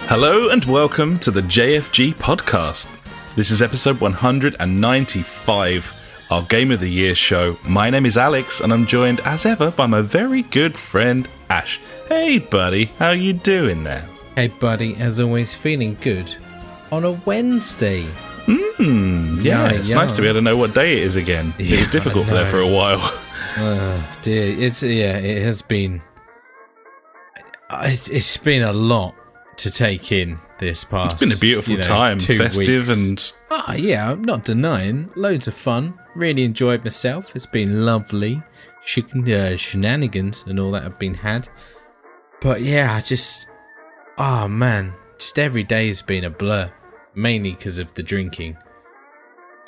Hello and welcome to the JfG podcast. This is episode 195, our Game of the Year show. My name is Alex and I'm joined as ever by my very good friend Ash. Hey buddy, how you doing there? Hey buddy, as always, feeling good on a Wednesday. Yeah, it's nice to be able to know what day it is again. Yeah, it was difficult for there for a while. Oh dear, it has been. It's been a lot to take in this past. It's been a beautiful time, 2 festive weeks. Yeah, I'm not denying. Loads of fun. Really enjoyed myself. It's been lovely. Shenanigans and all that have been had. But yeah, just every day has been a blur. Mainly because of the drinking.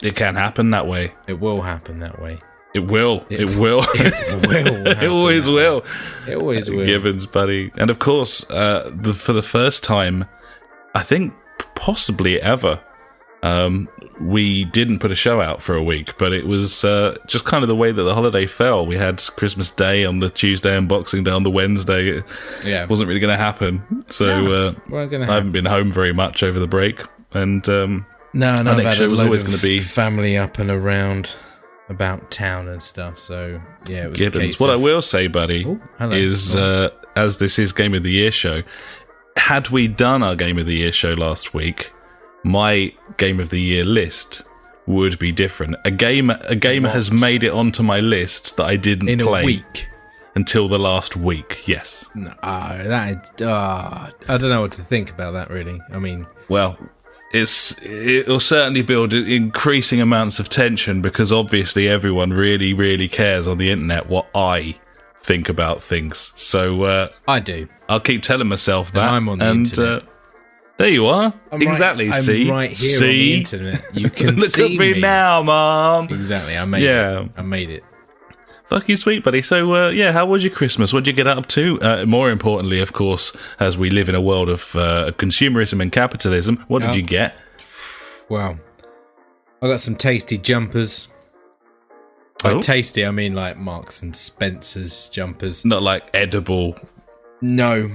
It can happen that way. It will happen that way. It will. It will. It always will. It always will. Gibbons, buddy. And of course, for the first time, I think possibly ever, we didn't put a show out for a week, but it was just kind of the way that the holiday fell. We had Christmas Day on the Tuesday and Boxing Day on the Wednesday. It wasn't really going to happen. So I haven't been home very much over the break. And no, our next show was always going to be family up and around about town and stuff. So yeah, it was Gibbons. a case What of... I will say, buddy, is as this is Game of the Year show, had we done our Game of the Year show last week, my Game of the Year list would be different. A game has made it onto my list that I didn't play in a week until the last week. Yes. No, I don't know what to think about that. Really, I mean, well. It'll certainly build increasing amounts of tension because obviously everyone really, really cares on the internet what I think about things. So I do. I'll keep telling myself that. And I'm on the internet. There you are. I'm exactly. Right, see, I'm right here on the internet. You can look see at me now, Mom. Exactly. I made it. I made it. Fuck you, sweet buddy. So, how was your Christmas? What did you get up to? More importantly, of course, as we live in a world of consumerism and capitalism, what did you get? Well, I got some tasty jumpers. By tasty, I mean like Marks and Spencer's jumpers. Not like edible. No.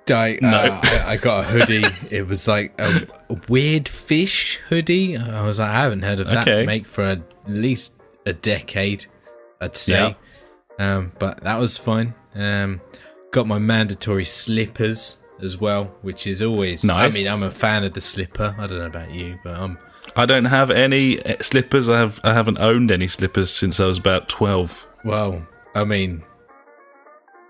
I got a hoodie. It was like a weird fish hoodie. I was like, I haven't heard of that make for at least a decade, I'd say. Yeah. But that was fun. Got my mandatory slippers as well, which is always nice. I mean, I'm a fan of the slipper. I don't know about you, but I don't have any slippers. I haven't owned any slippers since I was about 12. Well, I mean,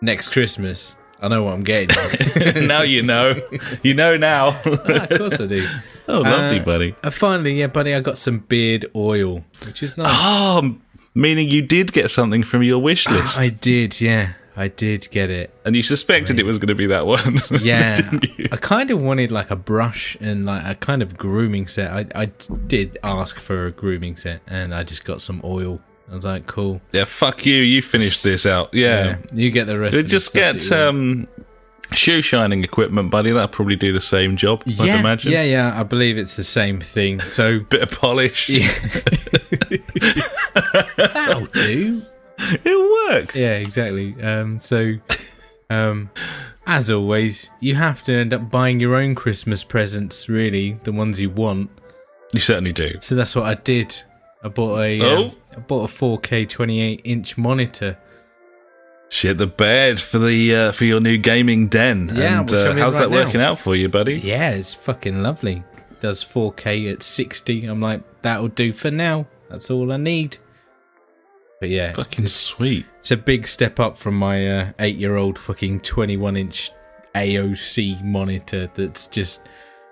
next Christmas, I know what I'm getting. Now you know. You know now. Of course I do. Oh, lovely, buddy. Finally, buddy, I got some beard oil, which is nice. Oh, meaning you did get something from your wish list. I did, yeah. I did get it. And you suspected it was going to be that one. Yeah. Didn't you? I kind of wanted like a brush and like a kind of grooming set. I did ask for a grooming set and I just got some oil. I was like, cool. Yeah, fuck you. You finished this out. Yeah. You get the rest of just get shoe shining equipment, buddy. That'll probably do the same job, I'd imagine. Yeah. I believe it's the same thing. So bit of polish. Yeah. That'll do. It'll work. Yeah, exactly. As always, you have to end up buying your own Christmas presents, really, the ones you want. You certainly do. So that's what I did. I bought a 4K 28-inch monitor. Shit the bed for the for your new gaming den. Yeah, and how's that working out for you, buddy? Yeah, it's fucking lovely. It does 4K at 60. I'm like, that'll do for now. That's all I need. But yeah, fucking sweet. It's a big step up from my 8-year-old fucking 21-inch AOC monitor that's just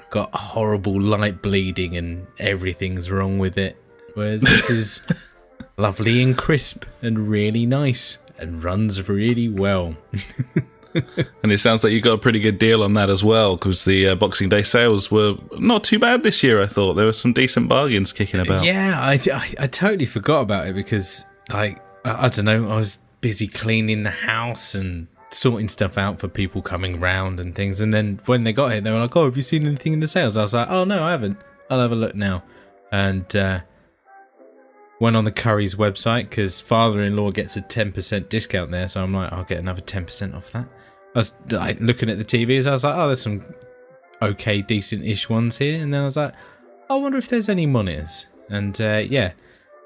got horrible light bleeding and everything's wrong with it. Whereas this is lovely and crisp and really nice and runs really well. And it sounds like you got a pretty good deal on that as well, because the Boxing Day sales were not too bad this year, I thought. There were some decent bargains kicking about. Yeah, I totally forgot about it because... I don't know, I was busy cleaning the house and sorting stuff out for people coming round and things. And then when they got here, they were like, oh, have you seen anything in the sales? I was like, oh, no, I haven't. I'll have a look now. And went on the Curry's website because father-in-law gets a 10% discount there. So I'm like, I'll get another 10% off that. I was like looking at the TVs. I was like, oh, there's some okay, decent-ish ones here. And then I was like, I wonder if there's any monitors. And yeah,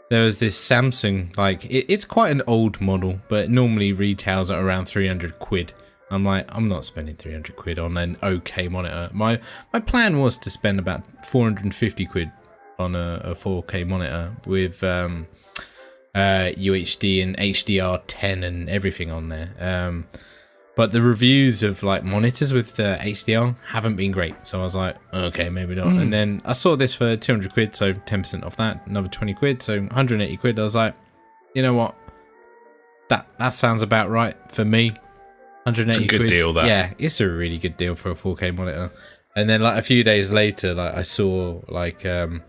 there was this Samsung, like, it's quite an old model, but it normally retails at around 300 quid. I'm like, I'm not spending 300 quid on an okay monitor. My plan was to spend about 450 quid on a 4K monitor with UHD and HDR10 and everything on there. But the reviews of like monitors with HDR haven't been great. So I was like, okay, maybe not. And then I saw this for 200 quid, so 10% off that, another 20 quid, so 180 quid. I was like, you know what? That sounds about right for me. 180 it's a good quid. deal, that. Yeah, it's a really good deal for a 4K monitor. And then like a few days later, like I saw like a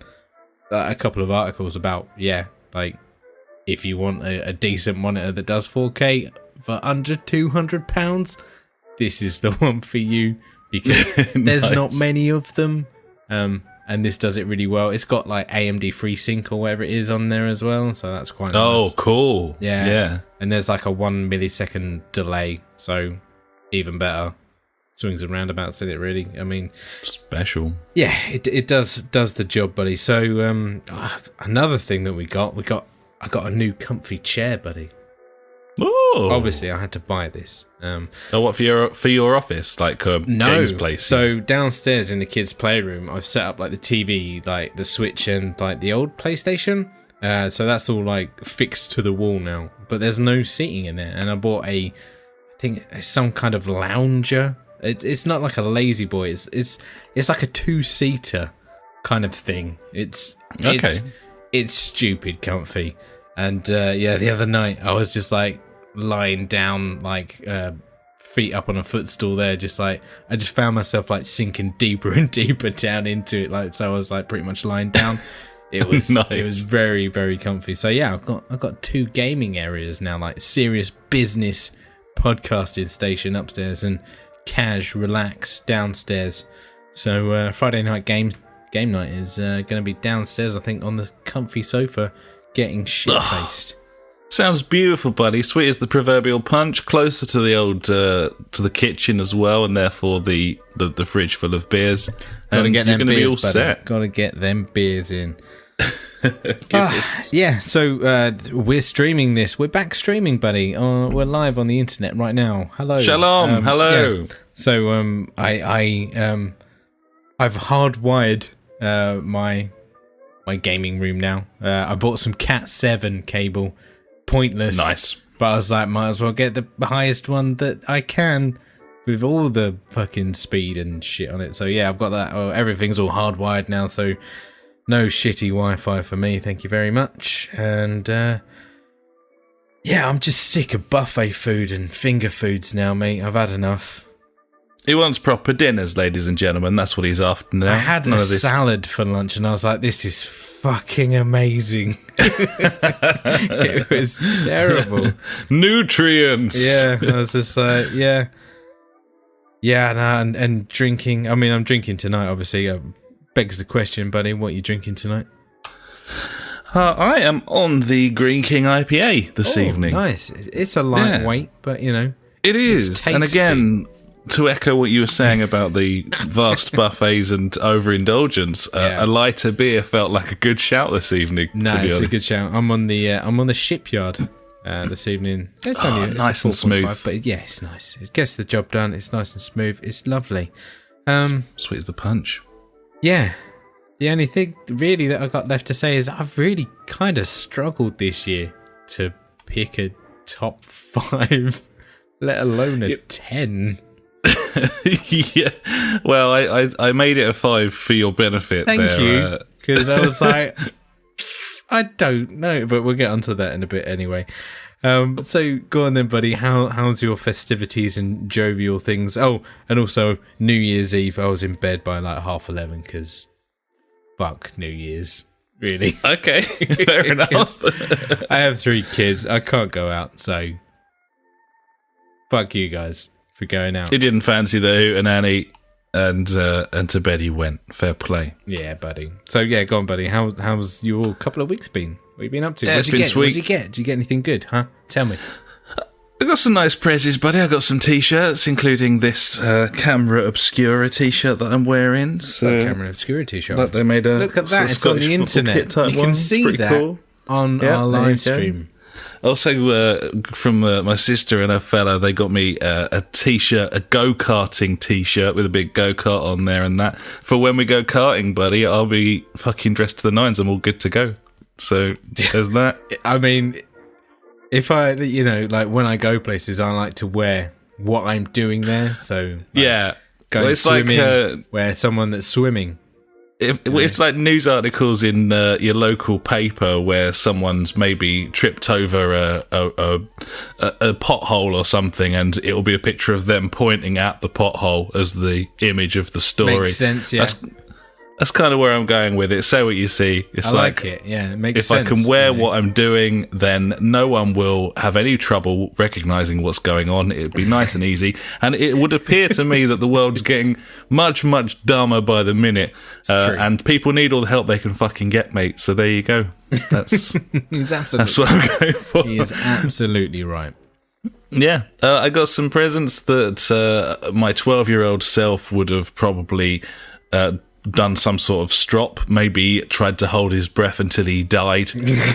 couple of articles about, like if you want a decent monitor that does 4K for under £200, this is the one for you, because there's not many of them. And this does it really well. It's got like AMD FreeSync or whatever it is on there as well, so that's quite nice. Oh, cool. Yeah. And there's like a 1 millisecond delay, so even better. Swings and roundabouts in it, really. I mean, special. Yeah, it does the job, buddy. So another thing that I got a new comfy chair, buddy. Oh, obviously I had to buy this. What for your office, like a games place? So downstairs in the kids' playroom, I've set up like the TV, like the Switch, and like the old PlayStation. So that's all like fixed to the wall now. But there's no seating in there, and I bought I think it's some kind of lounger. It's not like a lazy boy. It's like a 2-seater kind of thing. It's stupid comfy. And the other night I was just like lying down, like feet up on a footstool there, just like I just found myself like sinking deeper and deeper down into it. Like, so I was like pretty much lying down. It was nice. It was very, very comfy. So yeah, I've got 2 gaming areas now, like serious business podcasting station upstairs and cash relax downstairs. So Friday night game night is going to be downstairs, I think, on the comfy sofa, getting shit-faced. Sounds beautiful, buddy. Sweet as the proverbial punch, closer to the old to the kitchen as well, and therefore the fridge full of beers. Gotta get them beers, be all buddy. set. Gotta get them beers in. Yeah, so we're streaming this. We're back streaming, buddy. We're live on the internet right now. Hello. Shalom. Hello. Yeah. So I've hardwired my gaming room now. I bought some Cat 7 cable. Pointless. Nice. But I was like, might as well get the highest one that I can with all the fucking speed and shit on it. So yeah, I've got that. Everything's all hardwired now, so no shitty Wi-Fi for me. Thank you very much. And yeah, I'm just sick of buffet food and finger foods now, mate. I've had enough. He wants proper dinners, ladies and gentlemen. That's what he's after now. I had a salad for lunch, and I was like, this is fucking amazing. It was terrible. Nutrients. Yeah, I was just like, yeah, and drinking. I mean, I'm drinking tonight, obviously. Begs the question, buddy, what are you drinking tonight? I am on the Green King IPA this evening. Nice. It's a lightweight, but, you know. It is. And again, to echo what you were saying about the vast buffets and overindulgence, a lighter beer felt like a good shout this evening. No, it's a good shout. I'm on the shipyard this evening. It's only nice and smooth, but yeah, it's nice. It gets the job done. It's nice and smooth. It's lovely. Sweet as the punch. Yeah. The only thing really that I got left to say is I've really kind of struggled this year to pick a top 5, let alone a 10. Yeah, well, I made it a 5 for your benefit. Thank you, because I was like, I don't know, but we'll get onto that in a bit anyway. So go on then, buddy. How's your festivities and jovial things? Oh, and also New Year's Eve, I was in bed by like 11:30 because fuck New Year's, really. Okay, fair enough. I have 3 kids. I can't go out, so fuck you guys for going out. He didn't fancy the hootenanny, and to bed he went. Fair play. Yeah, buddy. So yeah, go on, buddy. How's your couple of weeks been? What have you been up to? Yeah, it's been sweet. What did you get? Did you get anything good? Huh? Tell me. I got some nice prezzies, buddy. I got some t-shirts, including this Camera Obscura t-shirt that I'm wearing. So, Camera Obscura t-shirt. Like they made a Look at that. It's on the internet. You can see that cool. on our live stream. Also, from my sister and her fella, they got me a t-shirt, a go-karting t-shirt with a big go-kart on there and that. For when we go karting, buddy, I'll be fucking dressed to the nines. I'm all good to go. So, there's that. I mean, if I, like when I go places, I like to wear what I'm doing there. So, going swimming, wear someone that's swimming. It's like news articles in your local paper where someone's maybe tripped over a pothole or something, and it'll be a picture of them pointing at the pothole as the image of the story. Makes sense, yeah. That's kind of where I'm going with it. Say what you see. It's I like it. Yeah, it makes If sense. I can wear what I'm doing, then no one will have any trouble recognizing what's going on. It'd be nice and easy. And it would appear to me that the world's getting much, much dumber by the minute. And people need all the help they can fucking get, mate. So there you go. That's that's what I'm going for. He is absolutely right. Yeah. I got some presents that my 12-year-old self would have probably done some sort of strop, maybe tried to hold his breath until he died.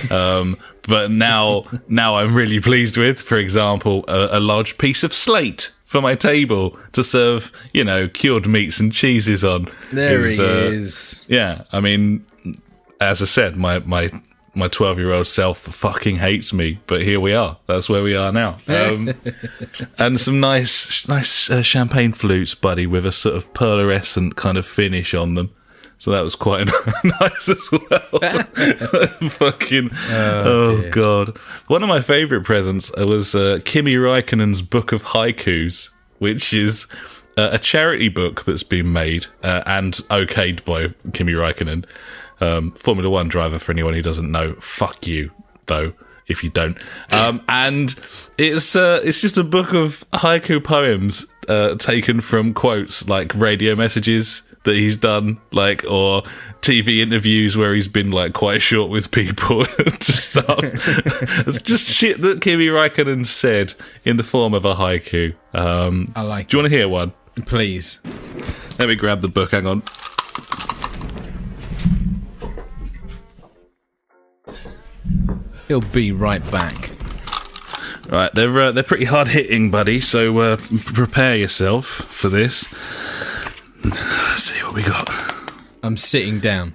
But now I'm really pleased with, for example, a large piece of slate for my table to serve, cured meats and cheeses on. There he is. Yeah, I mean, as I said, my 12-year-old self fucking hates me, but here we are. That's where we are now. And some nice champagne flutes, buddy, with a sort of pearlescent kind of finish on them. So that was quite nice as well. Fucking, oh God. One of my favourite presents was Kimi Räikkönen's Book of Haikus, which is a charity book that's been made and okayed by Kimi Räikkönen. Formula One driver, for anyone who doesn't know. Fuck you, though, if you don't. And it's just a book of haiku poems taken from quotes like radio messages that he's done, or TV interviews where he's been quite short with people and stuff. It's just shit that Kimi Räikkönen said in the form of a haiku. I like. Do you want to hear one? Please. Let me grab the book. Hang on. He'll be right back. Right, they're pretty hard hitting, buddy. So prepare yourself for this. Let's see what we got. I'm sitting down.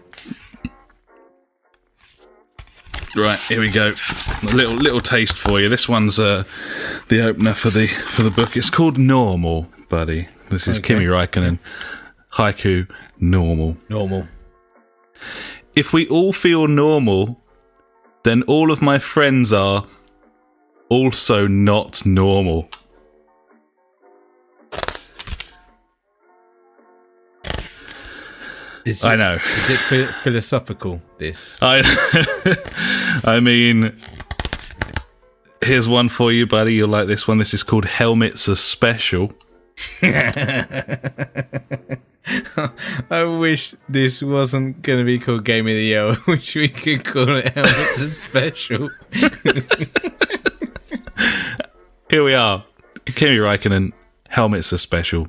Right, here we go. A little taste for you. This one's the opener for the book. It's called Normal, buddy. This is Kimi Räikkönen. Haiku, normal. Normal. If we all feel normal, then all of my friends are also not normal. I know. Is it philosophical, this? I mean, here's one for you, buddy. You'll like this one. This is called Helmets Are Special. I wish this wasn't going to be called Game of the Year. I wish we could call it Helmets Are Special. Here we are. Kimi Räikkönen, Helmets Are Special.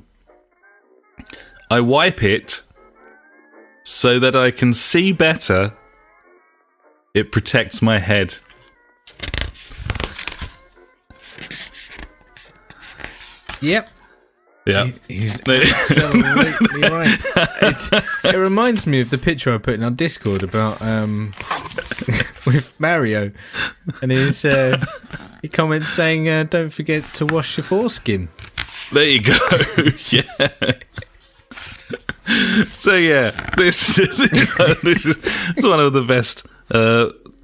I wipe it so that I can see better. It protects my head. Yep. Yeah. He's absolutely right. It reminds me of the picture I put in our Discord about with Mario, and he comments saying, "Don't forget to wash your foreskin." There you go. Yeah. So yeah, this is one of the best.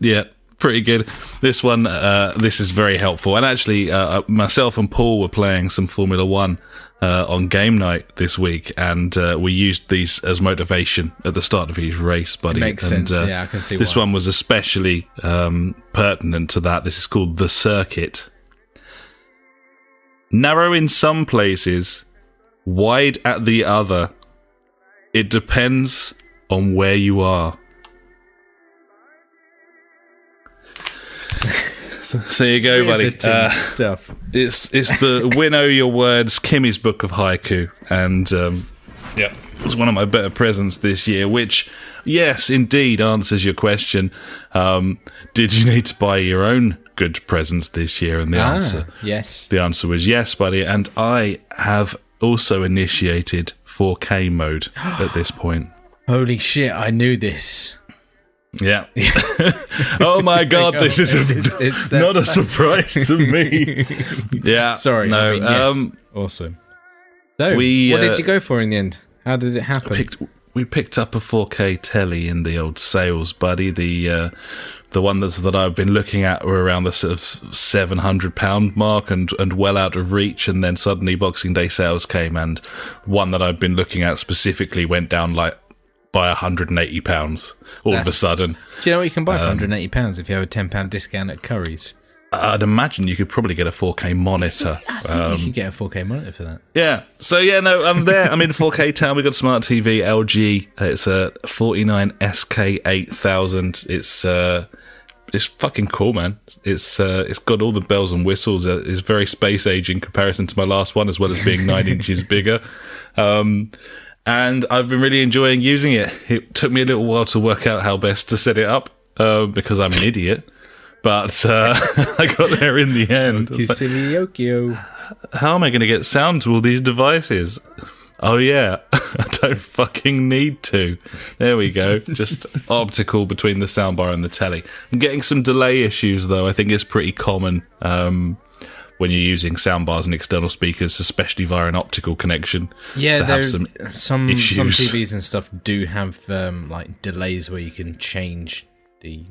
Yeah, pretty good. This one, this is very helpful. And actually, myself and Paul were playing some Formula One on game night this week, and we used these as motivation at the start of each race, buddy. It makes sense. Yeah, I can see this why. one was especially pertinent to that. This is called The Circuit. Narrow in some places, wide at the other. It depends on where you are. there you go, buddy. Riveting stuff. It's the Winnow Your Words, Kimmy's Book of Haiku, and yeah, it's one of my better presents this year, which, yes, indeed, answers your question. Did you need to buy your own good presents this year? And the answer was yes, buddy. And I have also initiated 4K mode at this point. Holy shit, I knew this. Yeah. Oh my god, this is not a surprise to me. Yeah. Sorry. No. Yes. Awesome. So, what did you go for in the end? How did it happen? We picked up a 4K telly in the old sales, buddy. The one that I've been looking at were around the sort of £700 mark and well out of reach, and then suddenly Boxing Day sales came, and one that I've been looking at specifically went down like by £180 all of a sudden. Do you know what you can buy for £180 if you have a £10 discount at Curry's? I'd imagine you could probably get a 4K monitor. I think you can get a 4K monitor for that. Yeah. So, yeah, no, I'm there. I'm in 4K town. We've got a smart TV, LG. It's a 49SK8000. It's fucking cool, man. It's got all the bells and whistles. It's very space age in comparison to my last one, as well as being 9 inches bigger. And I've been really enjoying using it. It took me a little while to work out how best to set it up because I'm an idiot. But I got there in the end. How am I going to get sound to all these devices? Oh, yeah. I don't fucking need to. There we go. Just optical between the soundbar and the telly. I'm getting some delay issues, though. I think it's pretty common when you're using soundbars and external speakers, especially via an optical connection. Yeah, have some TVs and stuff do have like delays where you can change the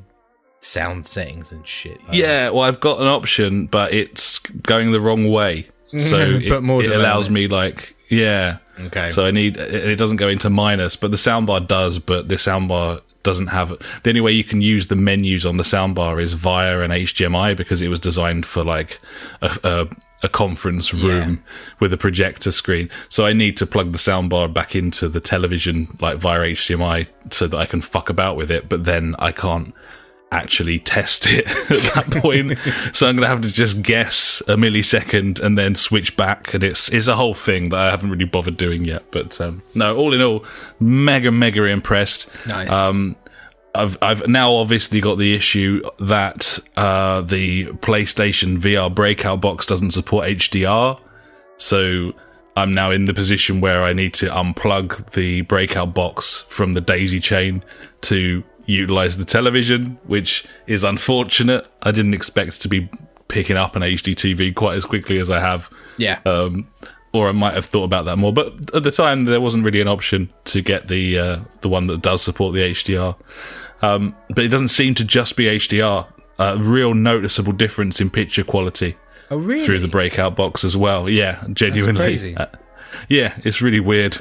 sound settings and shit. Yeah, well, I've got an option, but it's going the wrong way. So it allows me like, yeah. Okay. So it doesn't go into minus, but the soundbar does, but the soundbar doesn't have it. The only way you can use the menus on the soundbar is via an HDMI because it was designed for like a conference room with a projector screen. So I need to plug the soundbar back into the television like via HDMI so that I can fuck about with it, but then I can't actually test it at that point. So I'm going to have to just guess a millisecond and then switch back, and it's a whole thing that I haven't really bothered doing yet. But no, all in all, mega impressed. Nice. I've now obviously got the issue that the PlayStation VR breakout box doesn't support HDR, so I'm now in the position where I need to unplug the breakout box from the daisy chain to utilize the television, which is unfortunate. I didn't expect to be picking up an HD TV quite as quickly as I have. Yeah. Or I might have thought about that more, but at the time there wasn't really an option to get the one that does support the HDR. But it doesn't seem to just be HDR. Real noticeable difference in picture quality. Oh, really? Through the breakout box as well. Yeah, genuinely. That's crazy. Yeah, it's really weird.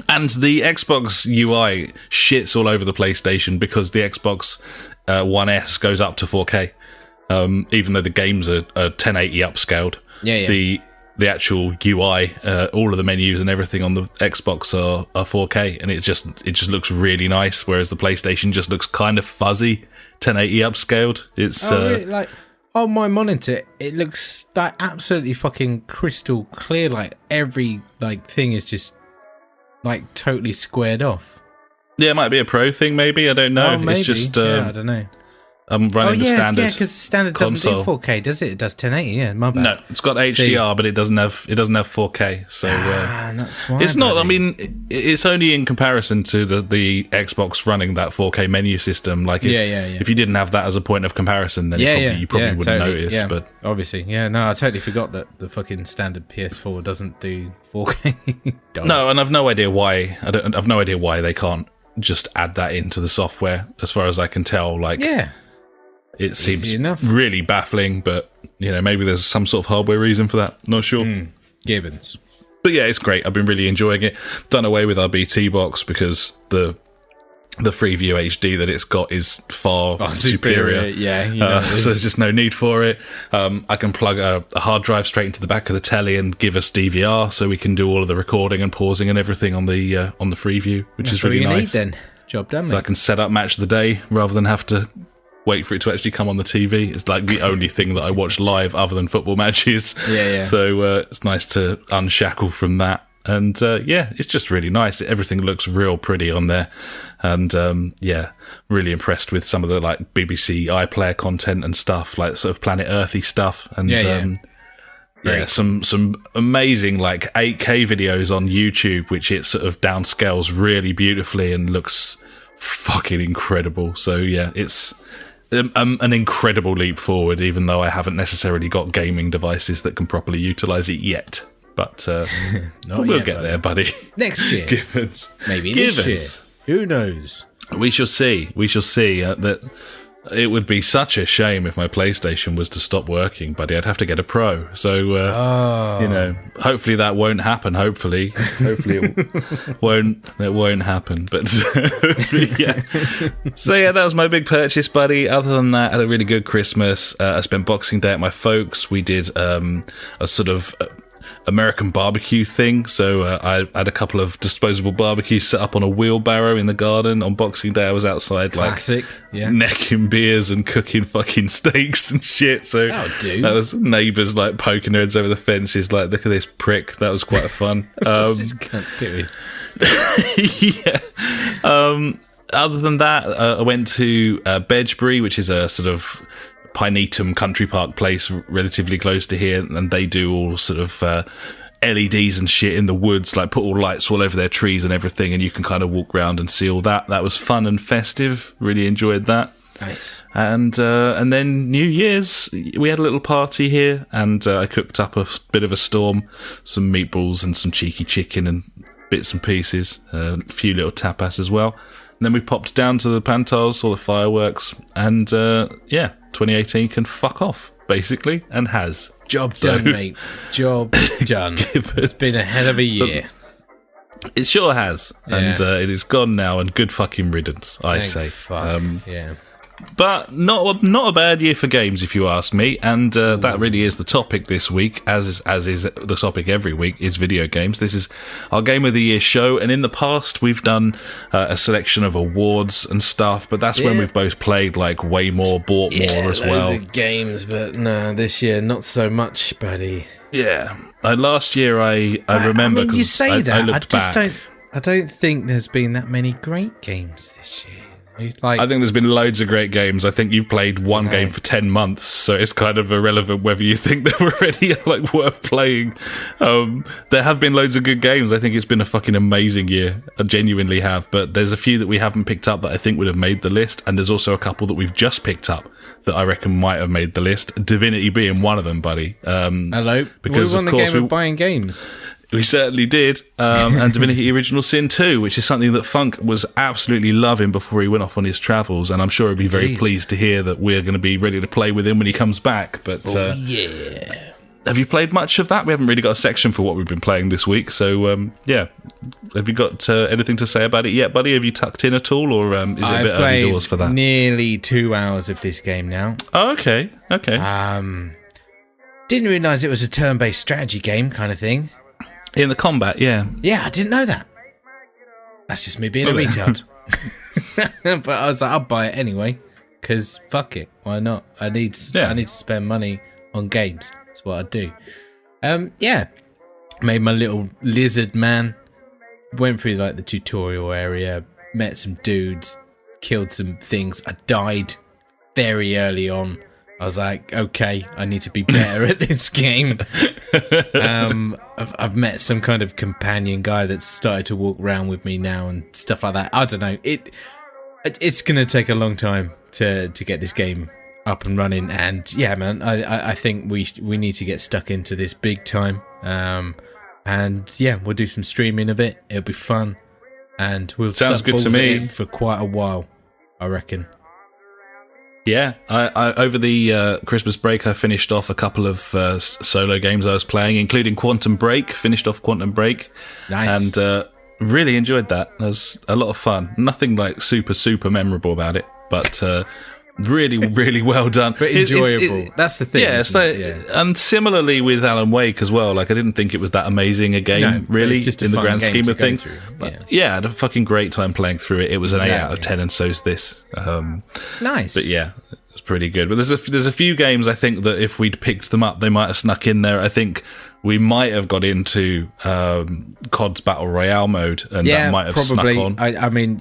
And the Xbox UI shits all over the PlayStation because the Xbox One S goes up to 4K, even though the games are 1080 upscaled. Yeah. The actual UI, all of the menus and everything on the Xbox are 4K, and it just looks really nice. Whereas the PlayStation just looks kind of fuzzy, 1080 upscaled. It's really? Like on my monitor, it looks like absolutely fucking crystal clear. Like every thing is just like totally squared off. Yeah, it might be a pro thing, maybe. I don't know. Oh, maybe. It's just I don't know. I'm running the standard. Yeah, because standard console. doesn't do 4K, does it? It does 1080. Yeah, my bad. No, it's got HDR, but it doesn't have 4K. So that's why. It's not. I mean, it's only in comparison to the Xbox running that 4K menu system. Like, if you didn't have that as a point of comparison, then you probably wouldn't notice. Yeah, but obviously, no, I totally forgot that the fucking standard PS4 doesn't do 4K. No, and I've no idea why. I've no idea why they can't just add that into the software. As far as I can tell, it seems really baffling, but maybe there's some sort of hardware reason for that. Not sure. Gibbons. But yeah, it's great. I've been really enjoying it. Done away with our BT box because the Freeview HD that it's got is far superior. Yeah, so there's just no need for it. I can plug a hard drive straight into the back of the telly and give us DVR, so we can do all of the recording and pausing and everything on the Freeview, which is really nice. Need, then. Job done. So I can set up Match of the Day rather than have to wait for it to actually come on the TV. It's like the only thing that I watch live other than football matches. Yeah. So it's nice to unshackle from that. And it's just really nice. Everything looks real pretty on there. And really impressed with some of the like BBC iPlayer content and stuff, like sort of Planet Earthy stuff. And some amazing like 8K videos on YouTube, which it sort of downscales really beautifully and looks fucking incredible. So yeah, it's an incredible leap forward, even though I haven't necessarily got gaming devices that can properly utilise it yet. But we'll get there, buddy. Next year. Maybe this year. Who knows? We shall see. That it would be such a shame if my PlayStation was to stop working, buddy. I'd have to get a Pro. So, hopefully that won't happen. Hopefully it won't happen. But, yeah. So, yeah, that was my big purchase, buddy. Other than that, I had a really good Christmas. I spent Boxing Day at my folks. We did a sort of American barbecue thing. So I had a couple of disposable barbecues set up on a wheelbarrow in the garden. On Boxing Day I was outside necking beers and cooking fucking steaks and shit. So that was neighbours like poking their heads over the fences like, look at this prick. That was quite fun. What's this cunt doing? Yeah. Other than that, I went to Bedgebury, which is a sort of Pinetum country park place relatively close to here, and they do all sort of LEDs and shit in the woods, like put all lights all over their trees and everything, and you can kind of walk around and see all that. That was fun and festive. Really enjoyed that. Nice. And then New Year's, we had a little party here, and I cooked up a bit of a storm, some meatballs and some cheeky chicken and bits and pieces, a few little tapas as well. And then we popped down to the Pantiles, saw the fireworks, and 2018 can fuck off, basically, and has. Job done, mate. Job done. It's been a hell of a year. It sure has. Yeah. And it is gone now, and good fucking riddance, I say. Fuck. Yeah. But not a bad year for games, if you ask me. And that really is the topic this week, as is the topic every week, is video games. This is our Game of the Year show. And in the past, we've done a selection of awards and stuff. But that's when we've both played like way more, bought more as well. Of games, but no, this year not so much, buddy. Yeah, last year I remember. You say that. I don't think there's been that many great games this year. Like, I think there's been loads of great games. I think you've played one game for 10 months, so it's kind of irrelevant whether you think they're already like worth playing. There have been loads of good games. I think it's been a fucking amazing year. I genuinely have. But there's a few that we haven't picked up that I think would have made the list, and there's also a couple that we've just picked up that I reckon might have made the list. Divinity being one of them, buddy. Hello. Because we won the game of buying games. We certainly did. And Divinity Original Sin 2, which is something that Funk was absolutely loving before he went off on his travels. And I'm sure he'd be very pleased to hear that we're going to be ready to play with him when he comes back. But yeah. Have you played much of that? We haven't really got a section for what we've been playing this week. So, have you got anything to say about it yet, buddy? Have you tucked in at all, or is it a bit early doors for that? I've played nearly 2 hours of this game now. Oh, okay. Didn't realise it was a turn-based strategy game kind of thing. In the combat, yeah. Yeah, I didn't know that. That's just me being a retard. But I was like, I'll buy it anyway, because fuck it, why not? I need to spend money on games. That's what I do. Made my little lizard man. Went through like the tutorial area, met some dudes, killed some things. I died very early on. I was like, okay, I need to be better at this game. I've met some kind of companion guy that's started to walk around with me now and stuff like that. I don't know. It's going to take a long time to get this game up and running. And yeah, man, I think we need to get stuck into this big time. And yeah, we'll do some streaming of it. It'll be fun. And we'll sounds good to me for quite a while, I reckon. Yeah, I over the Christmas break, I finished off a couple of solo games I was playing, including Quantum Break. Finished off Quantum Break. Nice. And really enjoyed that. It was a lot of fun. Nothing like super memorable about it, but Really, really well done. But enjoyable. That's the thing. Yeah, and similarly with Alan Wake as well. Like, I didn't think it was that amazing a game, really, it's just a in the fun grand game scheme to of go things. through. But I had a fucking great time playing through it. It was an 8 out of 10, and so's this. Nice. But yeah, it's pretty good. But there's a few games I think that if we'd picked them up, they might have snuck in there. I think we might have got into COD's Battle Royale mode, and that might have probably. snuck on. I mean,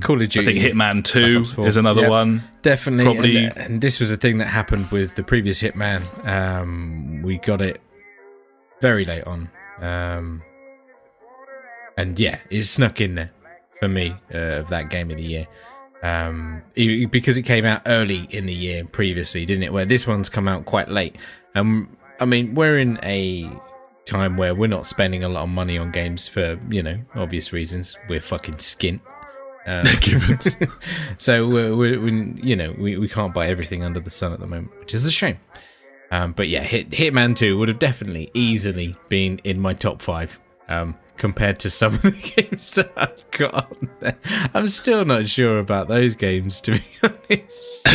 Call of Duty. I think Hitman 2 is another one. Definitely. Probably. And this was a thing that happened with the previous Hitman. We got it very late on. And yeah, it snuck in there for me of that game of the year. Because it came out early in the year previously, didn't it? Where this one's come out quite late. I mean, we're in a time where we're not spending a lot of money on games for, obvious reasons. We're fucking skint. So we can't buy everything under the sun at the moment, which is a shame. But yeah, Hitman 2 would have definitely easily been in my top 5. Compared to some of the games that I've got on there. I'm still not sure about those games, to be honest.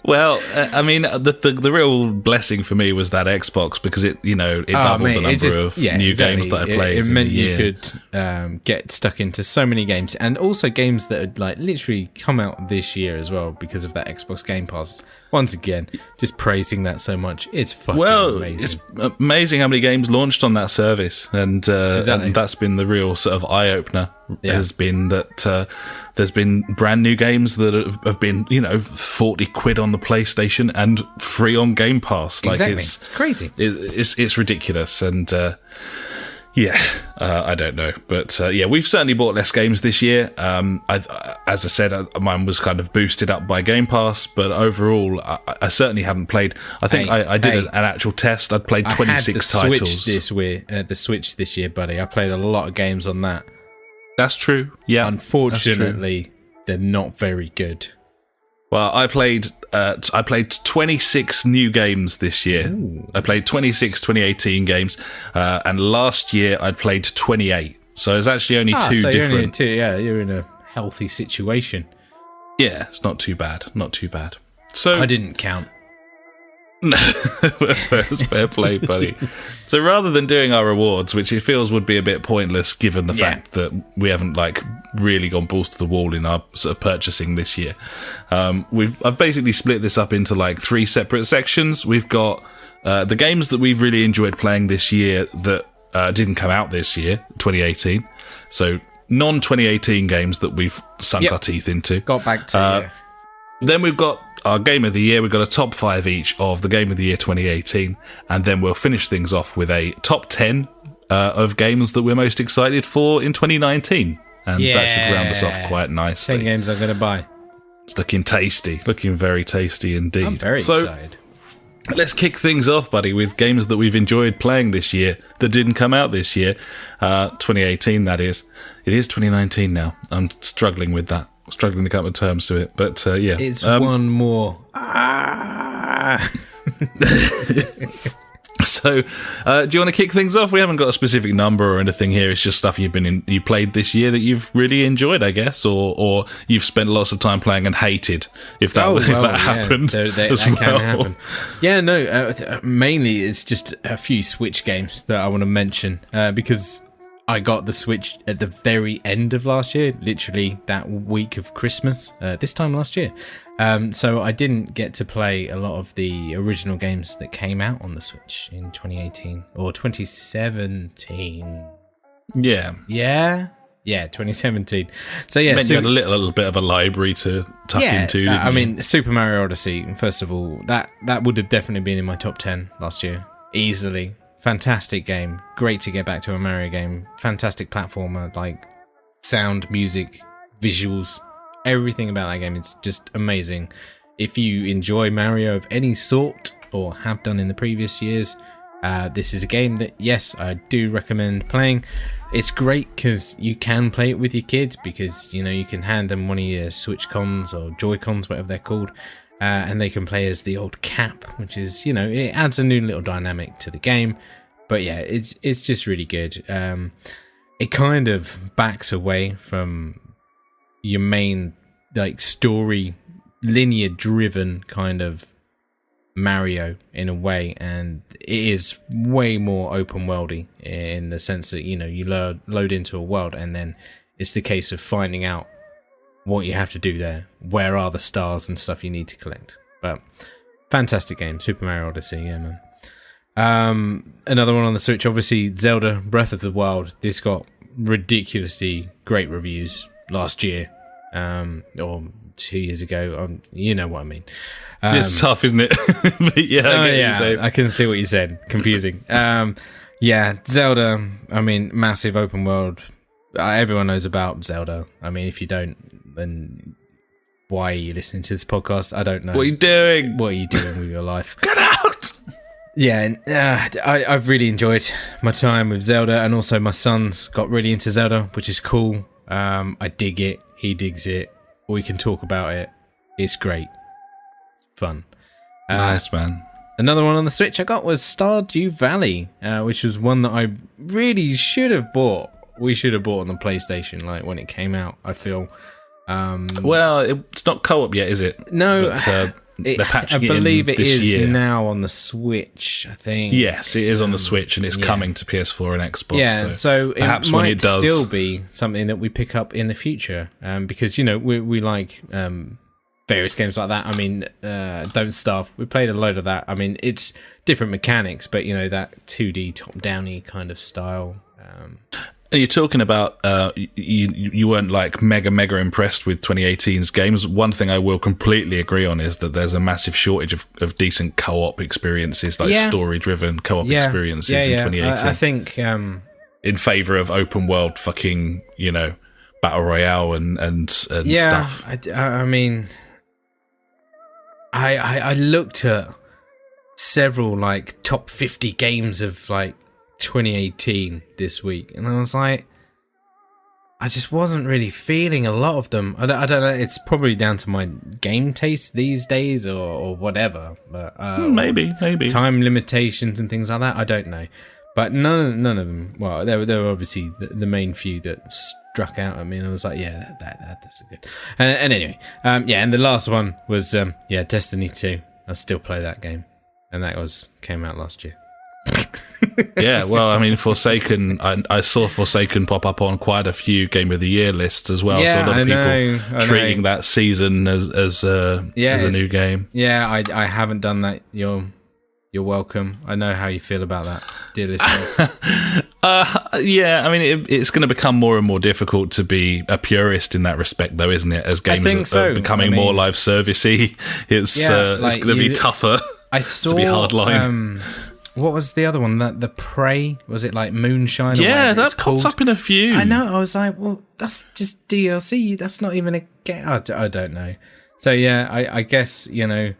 Well, I mean, the real blessing for me was that Xbox, because it doubled the number of new games that I played. It meant you could get stuck into so many games, and also games that had like literally come out this year as well because of that Xbox Game Pass. Once again, just praising that so much. It's fucking amazing. It's amazing how many games launched on that service, and that's been the real sort of eye-opener, has been that there's been brand new games that have been, 40 quid on the PlayStation and free on Game Pass. Like, exactly. It's crazy. It's ridiculous, and I don't know, but we've certainly bought less games this year. As I said, mine was kind of boosted up by Game Pass, but overall, I certainly hadn't played. I think I did an actual test. I'd played 26 titles. The Switch this year, buddy. I played a lot of games on that. That's true. Yeah, unfortunately, they're not very good. Well, I played 26 new games this year. Ooh. I played 26 2018 games, and last year I played 28. So it's actually only two different. You're in a healthy situation. Yeah, it's not too bad. Not too bad. So I didn't count. That's fair play, buddy. So rather than doing our rewards, which it feels would be a bit pointless given the fact that we haven't really gone balls to the wall in our sort of purchasing this year, I've basically split this up into 3 separate sections. We've got the games that we've really enjoyed playing this year that didn't come out this year, 2018. So non-2018 games that we've sunk our teeth into. Got back to Then we've got our Game of the Year. We've got a top 5 each of the Game of the Year 2018. And then we'll finish things off with a top 10 of games that we're most excited for in 2019. And that should round us off quite nicely. 10 games I'm going to buy. It's looking tasty. Looking very tasty indeed. I'm very excited. Let's kick things off, buddy, with games that we've enjoyed playing this year that didn't come out this year. 2018, that is. It is 2019 now. I'm struggling with that. Struggling to come to terms to it, but it's one more. So, do you want to kick things off? We haven't got a specific number or anything here. It's just stuff you played this year that you've really enjoyed, I guess, or you've spent lots of time playing and hated. If that happened, so that can happen. Yeah, no. Mainly, it's just a few Switch games that I want to mention because I got the Switch at the very end of last year, literally that week of Christmas, this time last year. So I didn't get to play a lot of the original games that came out on the Switch in 2018 or 2017. Yeah. Yeah, 2017. So yeah, you had a little bit of a library to tuck into. Didn't you? I mean, Super Mario Odyssey, first of all, that would have definitely been in my top 10 last year, easily. Fantastic game. Great to get back to a Mario game. Fantastic platformer, sound, music, visuals. Everything about that game is just amazing. If you enjoy Mario of any sort, or have done in the previous years, this is a game that, yes, I do recommend playing. It's great because you can play it with your kids because, you can hand them one of your Switch Cons or Joy-Cons, whatever they're called. And they can play as the old Cap, which is, it adds a new little dynamic to the game. But yeah, it's just really good. It kind of backs away from your main story linear driven kind of Mario in a way, and it is way more open worldy in the sense that, you know, you load into a world and then it's the case of finding out what you have to do there, where are the stars and stuff you need to collect. But fantastic game, Super Mario Odyssey. Yeah, man. Another one on the Switch, obviously Zelda Breath of the Wild. This got ridiculously great reviews last year, or 2 years ago. You know what I mean. It's tough, isn't it? But yeah, I can see what you said. Confusing. Yeah, Zelda. I mean, massive open world. Everyone knows about Zelda. I mean, if you don't, then why are you listening to this podcast? I don't know. What are you doing? What are you doing with your life? Get out! Yeah, I've really enjoyed my time with Zelda, and also my son's got really into Zelda, which is cool. I dig it. He digs it. We can talk about it. It's great. Fun. Nice, man. Another one on the Switch I got was Stardew Valley, which was one that I really should have bought. We should have bought on the PlayStation, like when it came out, I feel. Well, it's not co-op yet, is it? No, but, they're patching I believe it is year. now on the Switch, I think. Yes, it is on the Switch, and it's coming to PS4 and Xbox. Yeah, so perhaps it when might it does, still be something that we pick up in the future, because, you know, we like various games like that. I mean, Don't Starve, we played a load of that. I mean, it's different mechanics, but, you know, that 2D top-downy kind of style. You're talking about you weren't like mega impressed with 2018's games. One thing I will completely agree on is that there's a massive shortage of decent co-op experiences, like story-driven co-op experiences in 2018. I think in favour of open world fucking, you know, battle royale and stuff. I mean, I looked at several like top 50 games of like 2018 this week, and I was like, I just wasn't really feeling a lot of them. I don't know, it's probably down to my game taste these days or whatever, but maybe time limitations and things like that, I don't know. But none of them, well, there were obviously the main few that struck out at me, and I was like, yeah, that's good. And anyway, and the last one was Destiny 2. I still play that game, and that came out last year. Yeah, well, I mean, Forsaken, I saw Forsaken pop up on quite a few Game of the Year lists as well. Yeah, so a lot of people treating that season as a new game. Yeah, I haven't done that. You're welcome. I know how you feel about that, dear listeners. Yeah, I mean, it's going to become more and more difficult to be a purist in that respect, though, isn't it? As games are becoming more live servicey, it's going to be tougher to be hardline. What was the other one? The Prey? Was it like Moonshine? Yeah, that popped up in a few. I know. I was like, well, that's just DLC. That's not even a game. I don't know. So yeah, I guess, you know,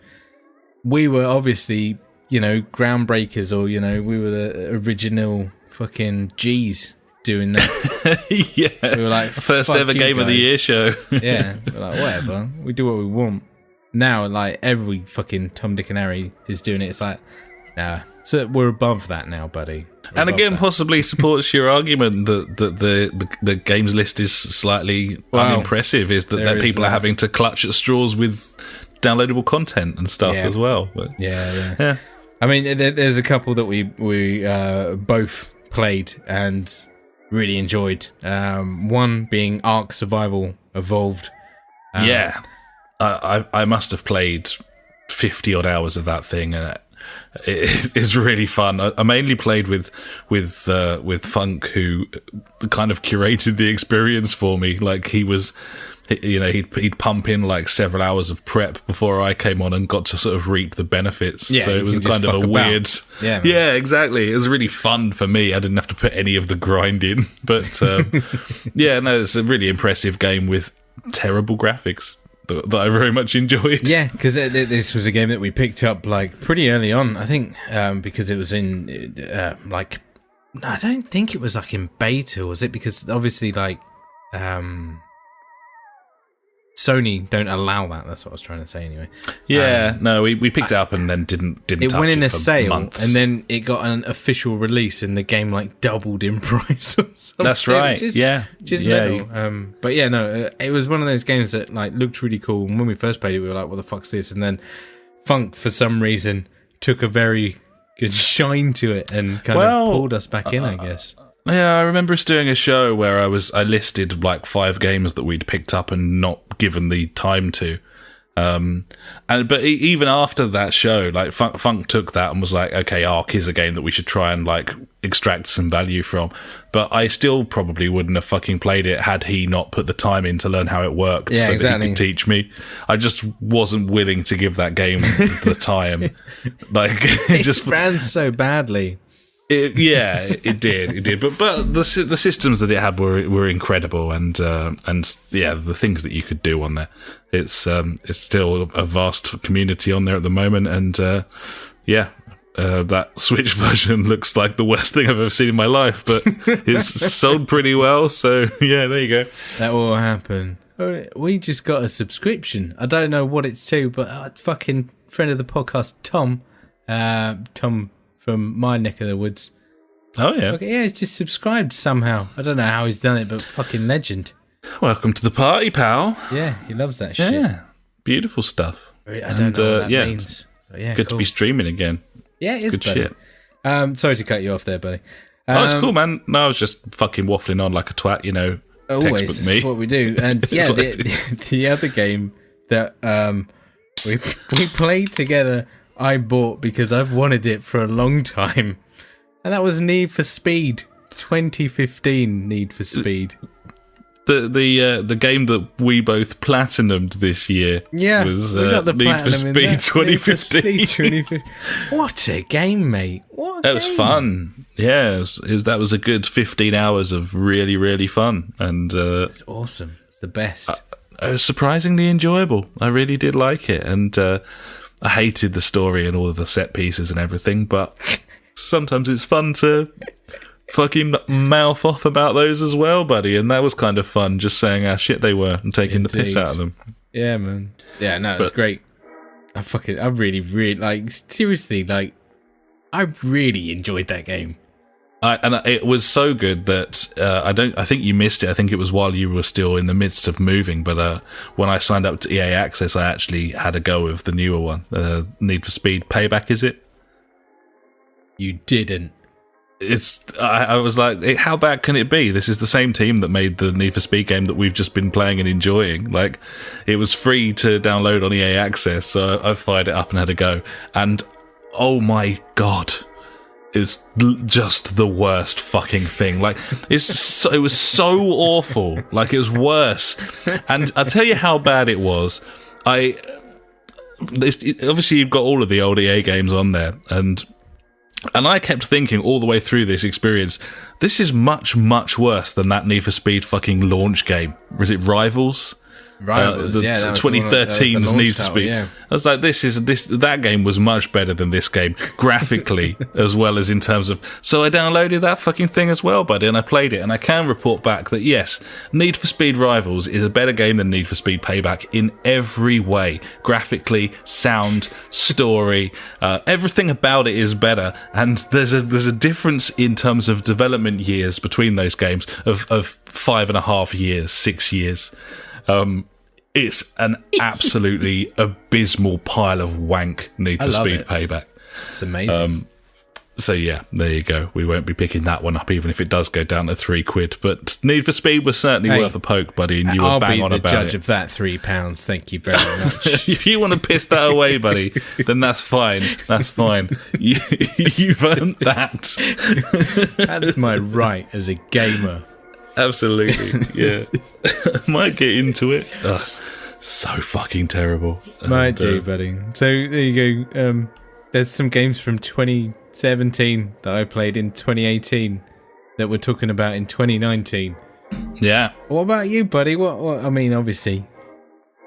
we were obviously, you know, groundbreakers, or, you know, we were the original fucking G's doing that. Yeah, we were like, first ever Game of the Year show. Yeah, we're like, whatever. We do what we want. Now, like, every fucking Tom, Dick and Harry is doing it. It's like, nah. So we're above that now, buddy. And again, possibly supports your argument that the games list is slightly unimpressive, is that people are having to clutch at straws with downloadable content and stuff as well. But, yeah. I mean, there's a couple that we both played and really enjoyed. One being Ark Survival Evolved. I must have played 50 odd hours of that thing, and it's really fun. I mainly played with Funk, who kind of curated the experience for me. Like, he was, you know, he'd pump in like several hours of prep before I came on and got to sort of reap the benefits. Yeah, so it was kind of a weird. Yeah, exactly. It was really fun for me. I didn't have to put any of the grind in, but it's a really impressive game with terrible graphics that I very much enjoyed. Yeah, because this was a game that we picked up like pretty early on, I think, because it was in like, I don't think it was like in beta, was it? Because obviously, like, Sony don't allow that. That's what I was trying to say anyway. Yeah, no, we picked it up and then didn't it touch went in it a for sale, months. and then it got an official release, and the game like doubled in price. Or something, That's right. Which is Yeah. mental. But yeah, no, it was one of those games that like looked really cool. And when we first played it, we were like, "What the fuck's this?" And then Funk, for some reason, took a very good shine to it and kind of pulled us back in, I guess. Yeah, I remember us doing a show where I listed like 5 games that we'd picked up and not given the time to. But even after that show, like Funk took that and was like, okay, Ark is a game that we should try and like extract some value from. But I still probably wouldn't have fucking played it had he not put the time in to learn how it worked that he could teach me. I just wasn't willing to give that game the time. Like it just ran so badly. It did. But the systems that it had were incredible, and the things that you could do on there. It's still a vast community on there at the moment, and that Switch version looks like the worst thing I've ever seen in my life, but it's sold pretty well. So yeah, there you go. That will happen. We just got a subscription. I don't know what it's to, but fucking friend of the podcast, Tom from my neck of the woods. Oh, yeah. Okay, yeah, he's just subscribed somehow. I don't know how he's done it, but fucking legend. Welcome to the party, pal. Yeah, he loves that shit. Yeah, beautiful stuff. I don't know what that means. Yeah, good to be streaming again. Yeah, it is good buddy. Shit. Sorry to cut you off there, buddy. It's cool, man. No, I was just fucking waffling on like a twat, Always, textbook me. That's what we do. And yeah, the other game that we played together, I bought because I've wanted it for a long time, and that was Need for Speed 2015. Need for Speed. The game that we both platinumed this year was Need for Speed 2015. What a game, mate! That was fun. Yeah, that was a good 15 hours of really, really fun, and it's awesome. It's the best. It was surprisingly enjoyable. I really did like it, and I hated the story and all of the set pieces and everything, but sometimes it's fun to fucking mouth off about those as well, buddy. And that was kind of fun, just saying how shit they were and taking the piss out of them. Yeah, man. Yeah, no, it's great. I really, really, like, seriously, like, I really enjoyed that game. It was so good that I think you missed it. I think it was while you were still in the midst of moving. But when I signed up to EA Access, I actually had a go of the newer one, Need for Speed Payback. Is it? You didn't. I was like, how bad can it be? This is the same team that made the Need for Speed game that we've just been playing and enjoying. Like, it was free to download on EA Access, so I fired it up and had a go. And oh my god, it's just the worst fucking thing. Like, it was so awful. Like, it was worse. And I'll tell you how bad it was. Obviously, you've got all of the old EA games on there, and I kept thinking all the way through this experience, this is much, much worse than that Need for Speed fucking launch game. Was it Rivals? Rivals, 2013's Need for Speed. Yeah. I was like, that game was much better than this game, graphically, as well as in terms of... So I downloaded that fucking thing as well, buddy, and I played it, and I can report back that, yes, Need for Speed Rivals is a better game than Need for Speed Payback in every way. Graphically, sound, story, everything about it is better, and there's a difference in terms of development years between those games of 5.5 years, 6 years. It's an absolutely abysmal pile of wank. Need for Speed Payback. It's amazing. So yeah, there you go. We won't be picking that one up, even if it does go down to £3. But Need for Speed was certainly worth a poke, buddy, and you were bang on about it. I'll be the judge of that £3. Thank you very much. If you want to piss that away, buddy, then that's fine. That's fine. You've earned that. That's my right as a gamer. Absolutely, yeah. Might get into it. Ugh, so fucking terrible. Might do, buddy. So there you go. There's some games from 2017 that I played in 2018 that we're talking about in 2019. Yeah. What about you, buddy? What I mean, obviously,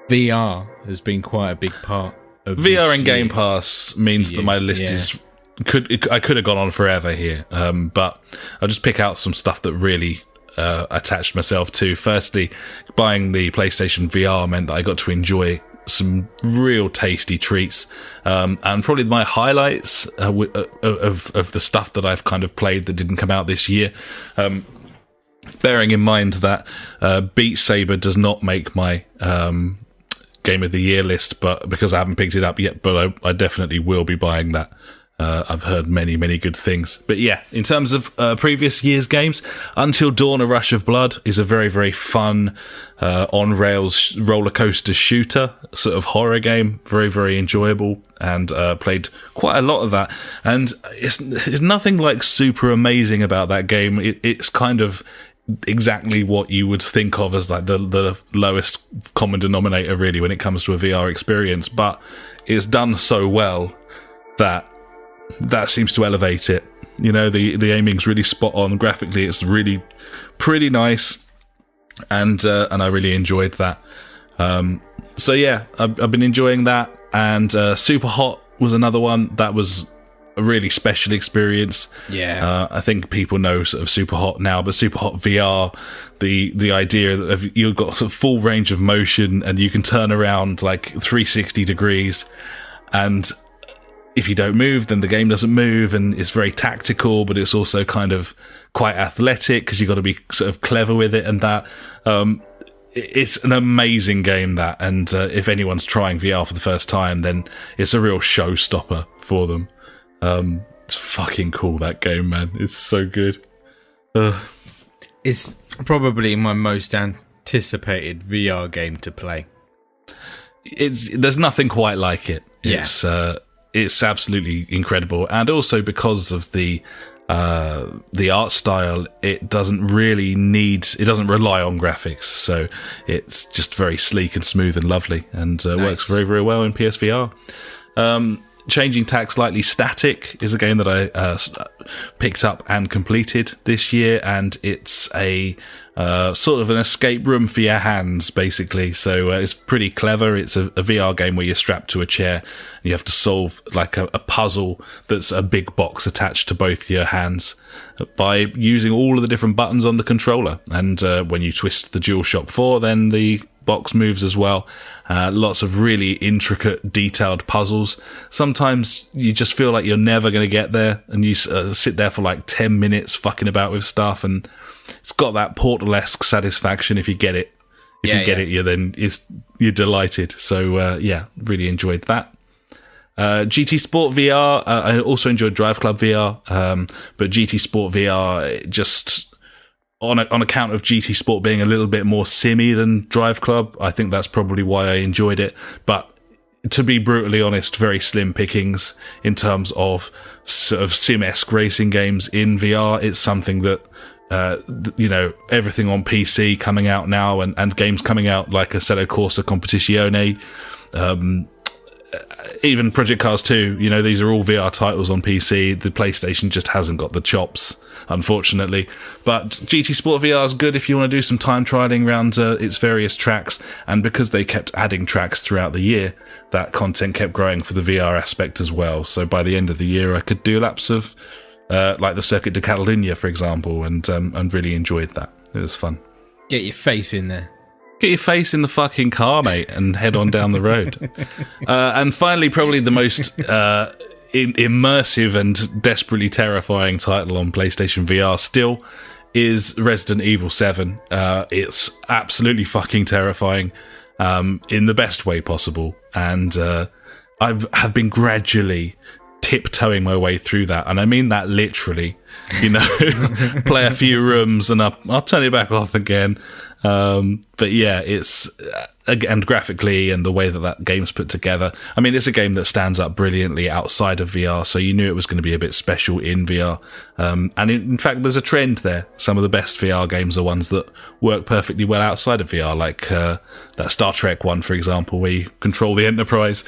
VR has been quite a big part of VR and Game Pass means that my list is... I could have gone on forever here, but I'll just pick out some stuff that really attached myself to. Firstly, buying the PlayStation VR meant that I got to enjoy some real tasty treats, and probably my highlights of the stuff that I've kind of played that didn't come out this year. Bearing in mind that Beat Saber does not make my Game of the Year list, but because I haven't picked it up yet, but I definitely will be buying that. I've heard many, many good things. But yeah, in terms of previous year's games, Until Dawn: A Rush of Blood is a very, very fun on-rails roller coaster shooter, sort of horror game. Very, very enjoyable, and played quite a lot of that. And it's nothing like super amazing about that game. It's kind of exactly what you would think of as like the lowest common denominator, really, when it comes to a VR experience. But it's done so well that seems to elevate it. You know, the aiming's really spot on. Graphically, it's really pretty nice, and I really enjoyed that. So yeah, I've been enjoying that. And Super Hot was another one that was a really special experience. Yeah. I think people know sort of Super Hot now, but Super Hot VR, the idea of you've got sort of full range of motion and you can turn around like 360 degrees, and if you don't move, then the game doesn't move, and it's very tactical, but it's also kind of quite athletic because you've got to be sort of clever with it and that. It's an amazing game, that, and if anyone's trying VR for the first time, then it's a real showstopper for them. It's fucking cool, that game, man. It's so good. It's probably my most anticipated VR game to play. There's nothing quite like it. Yeah. It's absolutely incredible, and also because of the art style, it doesn't rely on graphics, so it's just very sleek and smooth and lovely, and works very, very well in PSVR. Changing Tack Slightly Static is a game that I picked up and completed this year, and it's a sort of an escape room for your hands, basically. So it's pretty clever. It's a VR game where you're strapped to a chair and you have to solve like a puzzle that's a big box attached to both your hands by using all of the different buttons on the controller. And when you twist the DualShock 4, then the box moves as well. Lots of really intricate, detailed puzzles. Sometimes you just feel like you're never going to get there, and you sit there for like 10 minutes fucking about with stuff, and it's got that Portal-esque satisfaction if you get it. If you get it, you're delighted. So yeah, really enjoyed that. GT Sport VR, I also enjoyed Drive Club VR, but GT Sport VR just on account of GT Sport being a little bit more simmy than Drive Club, I think that's probably why I enjoyed it. But to be brutally honest, very slim pickings in terms of sort of sim-esque racing games in VR. It's something that everything on PC coming out now, and games coming out like Assetto Corsa Competizione, even Project Cars 2, these are all VR titles on PC. The PlayStation just hasn't got the chops, unfortunately. But GT Sport VR is good if you want to do some time trialing around its various tracks, and because they kept adding tracks throughout the year, that content kept growing for the VR aspect as well. So by the end of the year, I could do laps of like the Circuit de Catalunya, for example, and really enjoyed that. It was fun. Get your face in there. Get your face in the fucking car, mate, and head on down the road. And finally, probably the most immersive and desperately terrifying title on PlayStation VR still is Resident Evil 7. It's absolutely fucking terrifying in the best way possible. And I have been gradually tiptoeing my way through that, and I mean that literally. Play a few rooms and I'll turn it back off again. But yeah, it's and graphically and the way that game's put together, I mean, it's a game that stands up brilliantly outside of VR, so you knew it was going to be a bit special in VR. And in fact, there's a trend there. Some of the best VR games are ones that work perfectly well outside of VR, like that Star Trek one, for example, where you control the Enterprise.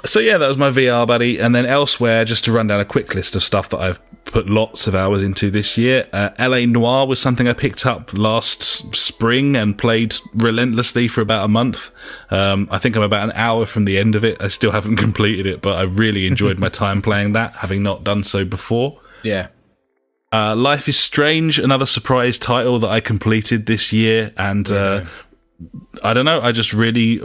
So yeah, that was my VR buddy. And then elsewhere, just to run down a quick list of stuff that I've put lots of hours into this year. LA Noire was something I picked up last spring and played relentlessly for about a month. I think I'm about an hour from the end of it. I still haven't completed it, but I really enjoyed my time playing that, having not done so before. Yeah. Life is Strange, another surprise title that I completed this year, and I don't know, I just really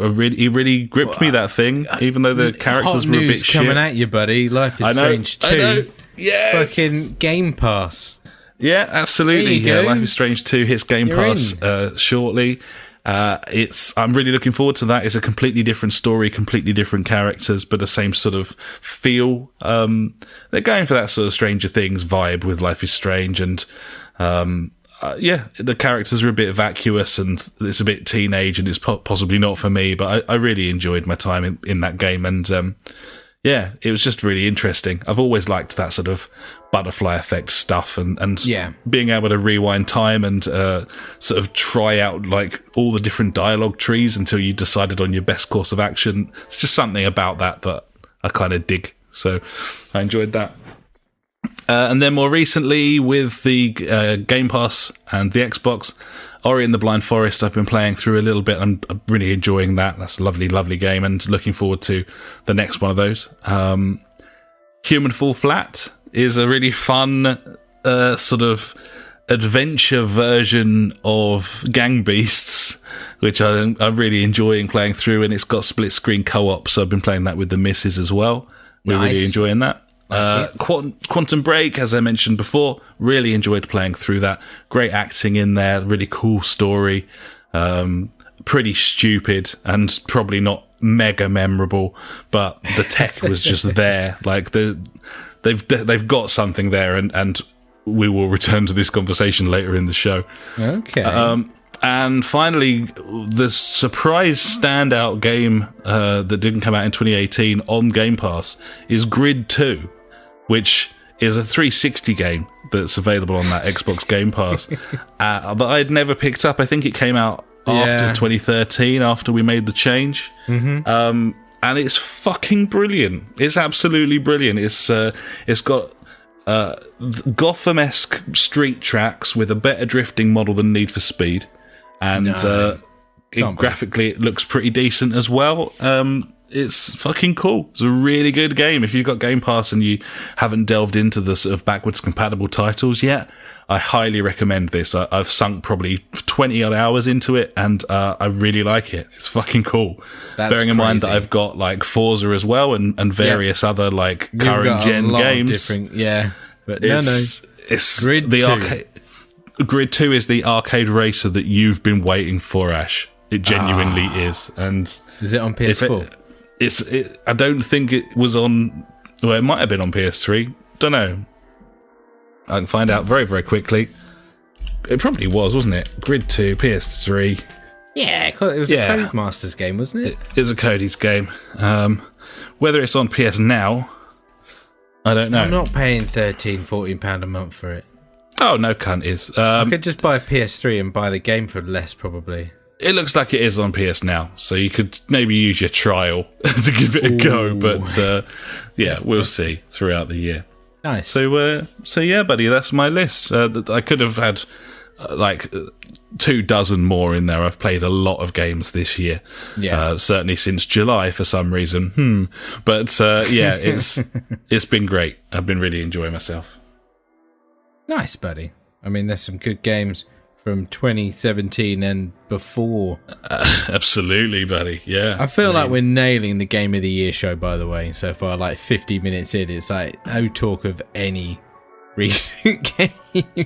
gripped me, that thing, even though the characters were a bit shit. Coming at you, buddy. Life is Strange 2. I know. Yes. Fucking Game Pass. Yeah, absolutely. Yeah, Life is Strange 2 hits Game Pass shortly. I'm really looking forward to that. It's a completely different story, completely different characters, but the same sort of feel. They're going for that sort of Stranger Things vibe with Life is Strange, and the characters are a bit vacuous and it's a bit teenage, and it's possibly not for me, but I really enjoyed my time in that game, and it was just really interesting. I've always liked that sort of butterfly effect stuff, and being able to rewind time and sort of try out like all the different dialogue trees until you decided on your best course of action. It's just something about that I kind of dig. So I enjoyed that. And then more recently with the Game Pass and the Xbox, Ori and the Blind Forest, I've been playing through a little bit. I'm really enjoying that. That's a lovely, lovely game, and looking forward to the next one of those. Human Fall Flat is a really fun sort of adventure version of Gang Beasts, which I'm really enjoying playing through, and it's got split screen co-op, so I've been playing that with the missus as well. We're really enjoying that. Quantum Break, as I mentioned before, really enjoyed playing through that. Great acting in there, really cool story, pretty stupid and probably not mega memorable, but the tech was just there. Like they've got something there, and we will return to this conversation later in the show. Okay. And finally, the surprise standout game that didn't come out in 2018 on Game Pass is Grid 2, which is a 360 game that's available on that Xbox Game Pass that I'd never picked up. I think it came out after 2013, after we made the change. Mm-hmm. And it's fucking brilliant. It's absolutely brilliant. It's got Gotham-esque street tracks with a better drifting model than Need for Speed. And graphically, it looks pretty decent as well. It's fucking cool. It's a really good game. If you've got Game Pass and you haven't delved into the sort of backwards compatible titles yet, I highly recommend this. I've sunk probably 20 odd hours into it, and I really like it. It's fucking cool. Bearing in mind that I've got like Forza as well, and various other like current gen games. But it's Grid 2. Grid 2 is the arcade racer that you've been waiting for, Ash. It genuinely is. And is it on PS4? I don't think it was on... Well, it might have been on PS3. Don't know. I can find out very, very quickly. It probably was, wasn't it? Grid 2, PS3. Yeah, it was a Codemasters game, wasn't it? It was a Cody's game. Whether it's on PS Now, I don't know. I'm not paying £13-14 a month for it. Oh, no cunt is. I could just buy a PS3 and buy the game for less, probably. It looks like it is on PS Now, so you could maybe use your trial to give it a go, but we'll see throughout the year. Nice. So yeah, buddy, that's my list. I could have had like 24 more in there. I've played a lot of games this year, certainly since July for some reason. But it's been great. I've been really enjoying myself. Nice, buddy. I mean, there's some good games from 2017 and before. Absolutely, buddy. Yeah. I feel like we're nailing the Game of the Year show, by the way. So far, like 50 minutes in, it's like no talk of any recent game.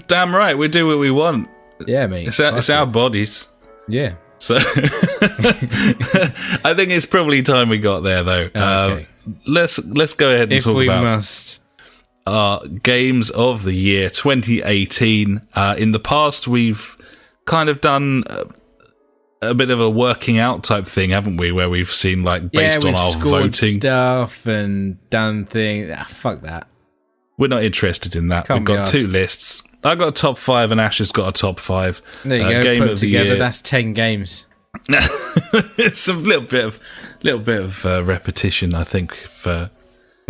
Damn right, we do what we want. Yeah, mate. It's our bodies. Yeah. So I think it's probably time we got there, though. Okay. Let's go ahead and talk about... If we must... Games of the Year 2018. In the past, we've kind of done a bit of a working out type thing, haven't we? Where we've seen like based on our voting stuff and done things. Fuck that. We're not interested in that. We've got two lists. I got a top 5, and Ash has got a top 5. There you go. Game Put of the together, Year. That's 10 games. It's a little bit of repetition, I think.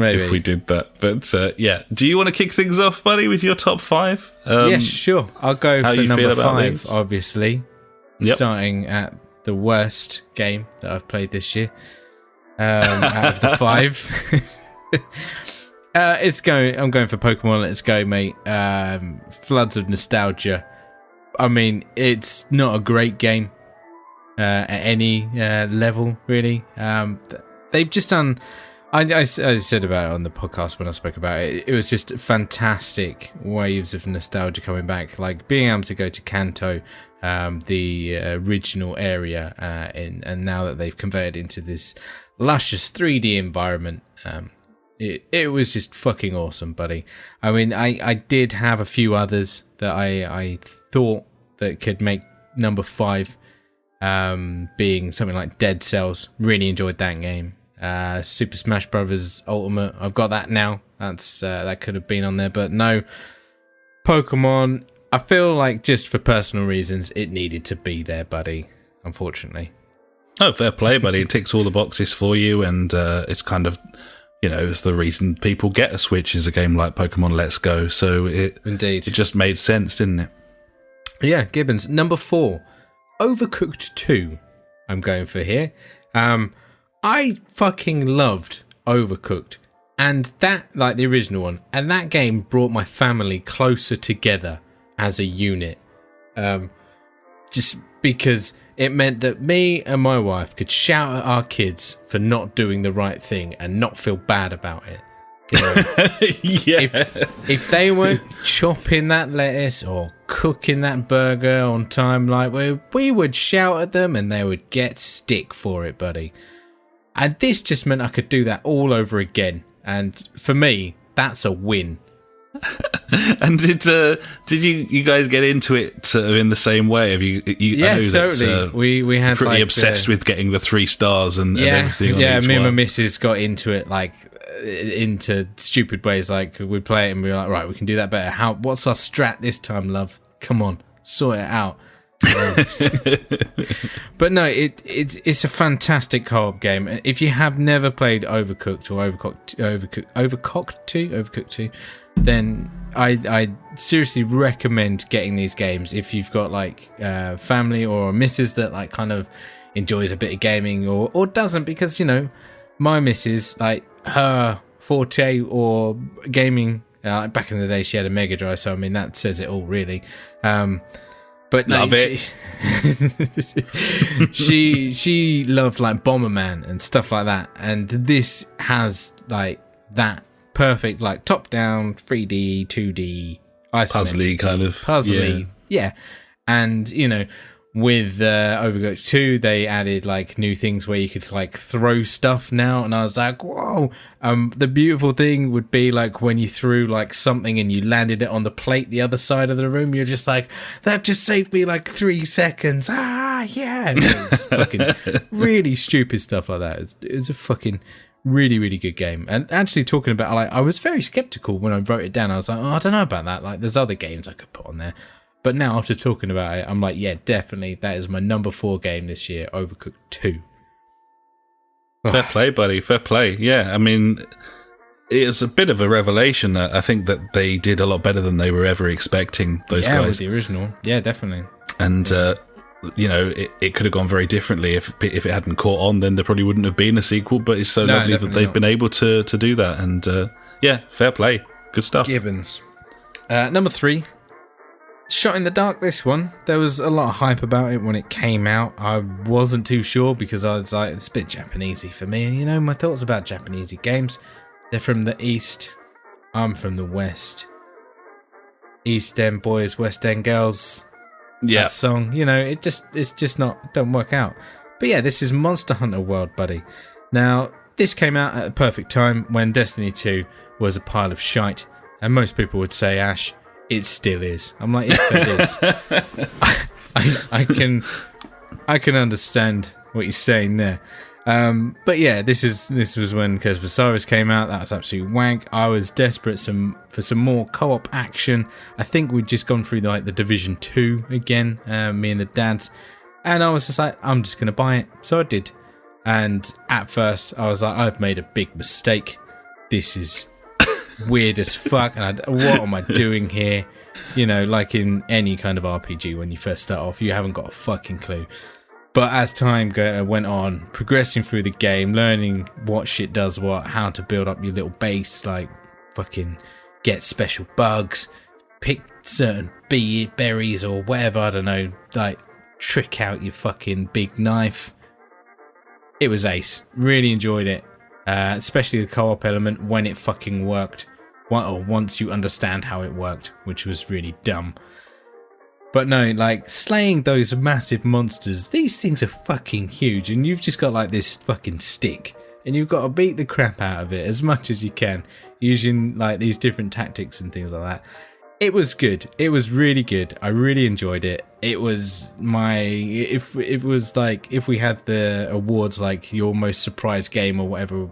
If we did that. But do you want to kick things off, buddy, with your top 5? Yes, sure. I'll go for number 5, these? Obviously. Yep. Starting at the worst game that I've played this year. Out of the 5. I'm going for Pokemon Let's Go, mate. Floods of nostalgia. I mean, it's not a great game at any level, really. They've just done. I said about it on the podcast when I spoke about it. It was just fantastic waves of nostalgia coming back, like being able to go to Kanto, the original area, and now that they've converted into this luscious 3D environment. It was just fucking awesome, buddy. I mean, I did have a few others that I thought that could make number 5, being something like Dead Cells. Really enjoyed that game. Super Smash Brothers Ultimate. I've got that now. That could have been on there, but no. Pokemon. I feel like just for personal reasons, it needed to be there, buddy. Unfortunately. Oh, fair play, buddy. It ticks all the boxes for you, and it's kind of, it's the reason people get a Switch is a game like Pokemon Let's Go. So it just made sense, didn't it? Yeah, Gibbons. Number 4, Overcooked 2. I'm going for here. I fucking loved Overcooked, and that, like the original one, and that game brought my family closer together as a unit. Just because it meant that me and my wife could shout at our kids for not doing the right thing and not feel bad about it. Yeah. If they weren't chopping that lettuce or cooking that burger on time, like we would shout at them and they would get stick for it, buddy. And this just meant I could do that all over again. And for me, that's a win. And did you guys get into it in the same way? Have you? Yeah, I know totally. That, we had pretty obsessed with getting the 3 stars and everything. Yeah, me and my one. missus got into it into stupid ways. Like we'd play it and we were like, right, we can do that better. What's our strat this time, love? Come on, sort it out. But no, it's a fantastic co-op game. If you have never played Overcooked or Overcooked 2, then I seriously recommend getting these games if you've got like family or a missus that like kind of enjoys a bit of gaming or doesn't, because my missus, like her forte or gaming, back in the day she had a Mega Drive, so I mean that says it all really. But no, love it. She loved like Bomberman and stuff like that, and this has like that perfect like top down 3D 2D puzzly kind of yeah. And with Overcooked 2 they added like new things where you could like throw stuff now, and I was like, whoa. The beautiful thing would be like when you threw like something and you landed it on the plate the other side of the room, you're just like, that just saved me like 3 seconds. Yeah. It's fucking really stupid stuff like that. It was a fucking really, really good game. And actually talking about, like, I was very skeptical when I wrote it down. I was like, I don't know about that. Like, there's other games I could put on there. But now, after talking about it, I'm like, yeah, definitely, that is my number 4 game this year, Overcooked 2. Fair play, buddy. Fair play. Yeah, I mean, it's a bit of a revelation. I think that they did a lot better than they were ever expecting, those guys. Yeah, with the original. Yeah, definitely. And, it could have gone very differently if it hadn't caught on. Then there probably wouldn't have been a sequel. But it's so lovely that they've been able to do that. And yeah, fair play, good stuff. Gibbons. Number 3, Shot in the Dark. This one, there was a lot of hype about it when it came out. I wasn't too sure because I was like, it's a bit Japanesey for me. And my thoughts about Japanesey games, they're from the East. I'm from the West. East End boys, West End girls. Yeah, that song, it's just not, don't work out. But yeah, this is Monster Hunter World, buddy. Now, this came out at a perfect time when Destiny 2 was a pile of shite, and most people would say, Ash, it still is. I'm like, yes, it is. I can understand what you're saying there. But yeah, this was when Curse of Osiris came out. That was absolutely wank. I was desperate for some more co-op action. I think we'd just gone through the Division 2 again, me and the dads, and I was just like, I'm just gonna buy it. So I did. And at first, I was like, I've made a big mistake. This is weird as fuck. And what am I doing here? Like in any kind of RPG, when you first start off, you haven't got a fucking clue. But as time went on, progressing through the game, learning what shit does what, how to build up your little base, like fucking get special bugs, pick certain berries or whatever, I don't know, like trick out your fucking big knife. It was ace. Really enjoyed it. Especially the co-op element when it fucking worked. Once you understand how it worked, which was really dumb. But no, like, slaying those massive monsters, these things are fucking huge, and you've just got, like, this fucking stick, and you've got to beat the crap out of it as much as you can, using, like, these different tactics and things like that. It was good. It was really good. I really enjoyed it. It was if we had the awards, like, your most surprised game or whatever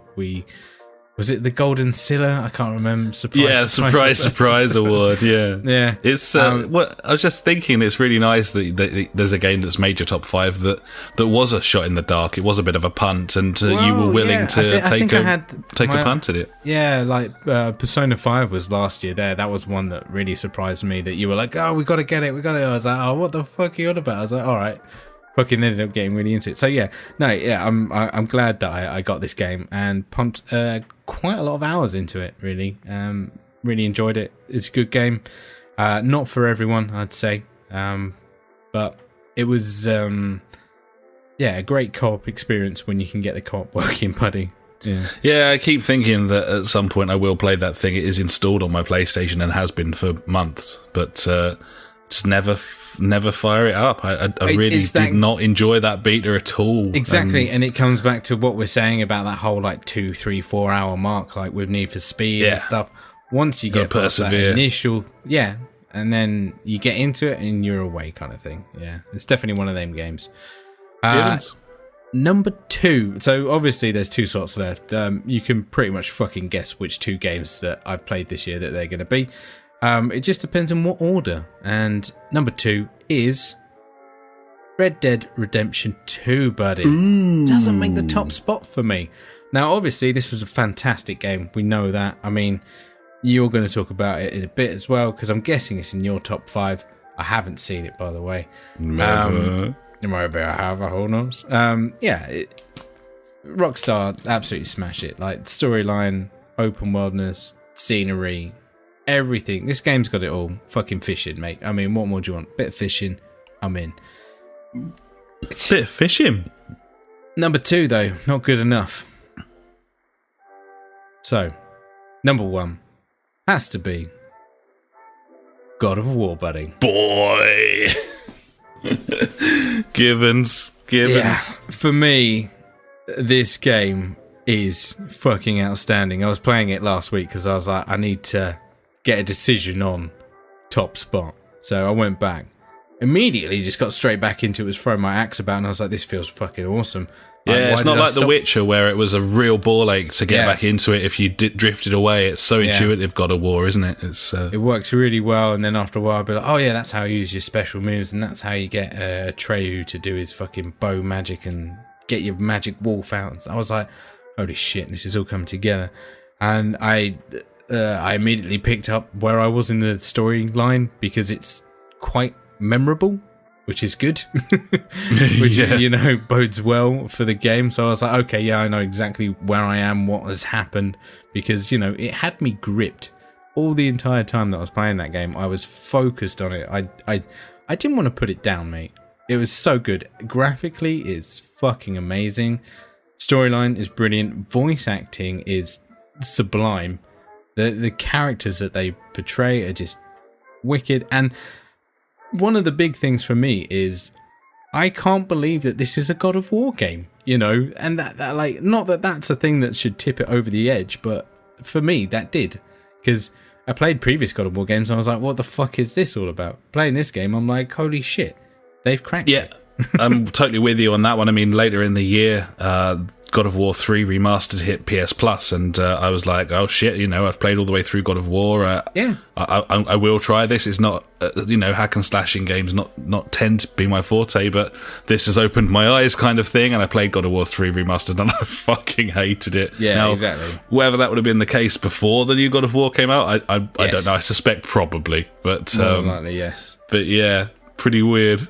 was it the Golden Silla? I can't remember. Surprise award. Yeah, yeah. It's I was just thinking, it's really nice that there's a game that's made your top 5 that was a shot in the dark. It was a bit of a punt, and you were willing to take a punt at it. Yeah, like Persona 5 was last year. That was one that really surprised me. That you were like, oh, we got to get it. I was like, oh, what the fuck are you on about? I was like, all right. Fucking ended up getting really into it. So I'm glad that I got this game and pumped quite a lot of hours into it. Really enjoyed it. It's a good game. Not for everyone, I'd say, but it was a great co-op experience when you can get the co-op working, buddy. Yeah, I keep thinking that at some point I will play that thing. It is installed on my PlayStation and has been for months, but just never fire it up. I really did not enjoy that beta at all. Exactly, and it comes back to what we're saying about that whole like 2, 3, 4 hour mark, like with Need for Speed and stuff. Once you get past that initial, and then you get into it and you're away, kind of thing. Yeah, it's definitely one of them games. Number 2. So obviously there's 2 slots left. You can pretty much fucking guess which 2 games that I've played this year that they're going to be. It just depends on what order. And number 2 is Red Dead Redemption 2, buddy. Ooh. Doesn't make the top spot for me. Now, obviously, this was a fantastic game. We know that. I mean, you're going to talk about it in a bit as well, because I'm guessing it's in your top 5. I haven't seen it, by the way. Maybe I have. Who knows? Rockstar absolutely smash it. Like, storyline, open worldness, scenery, everything. This game's got it all. Fucking fishing, mate. I mean, what more do you want? Bit of fishing, I'm in. Bit of fishing. Number 2, though, not good enough. So, number 1 has to be God of War, buddy. Boy. Givens. Yeah, for me, this game is fucking outstanding. I was playing it last week because I was like, I need to get a decision on top spot. So I went back. Immediately just got straight back into it, was throwing my axe about, and I was like, this feels fucking awesome. Yeah, it's not like The Witcher where it was a real ball ache to get back into it if you drifted away. It's so intuitive, God of War, isn't it? It works really well, and then after a while I'll be like, oh yeah, that's how you use your special moves, and that's how you get Atreyu to do his fucking bow magic and get your magic wolf out. And I was like, holy shit, this is all coming together. And I immediately picked up where I was in the storyline because it's quite memorable, which is good. Which, bodes well for the game. So I was like, okay, yeah, I know exactly where I am, what has happened, because, it had me gripped all the entire time that I was playing that game. I was focused on it. I didn't want to put it down, mate. It was so good. Graphically, it's fucking amazing. Storyline is brilliant. Voice acting is sublime. The characters that they portray are just wicked. And one of the big things for me is I can't believe that this is a God of War game, and that like, not that that's a thing that should tip it over the edge, but for me that did, because I played previous God of War games and I was like, what the fuck is this all about? Playing this game, I'm like, holy shit, they've cracked it. I'm totally with you on that one. I mean, later in the year, God of War 3 Remastered hit PS Plus, and I was like, oh shit, I've played all the way through God of War. I will try this. It's not, hack and slashing games not tend to be my forte, but this has opened my eyes kind of thing, and I played God of War 3 Remastered, and I fucking hated it. Yeah, now, exactly. Whether that would have been the case before the new God of War came out, I don't know. I suspect probably, but more than likely, yes. But yeah, pretty weird.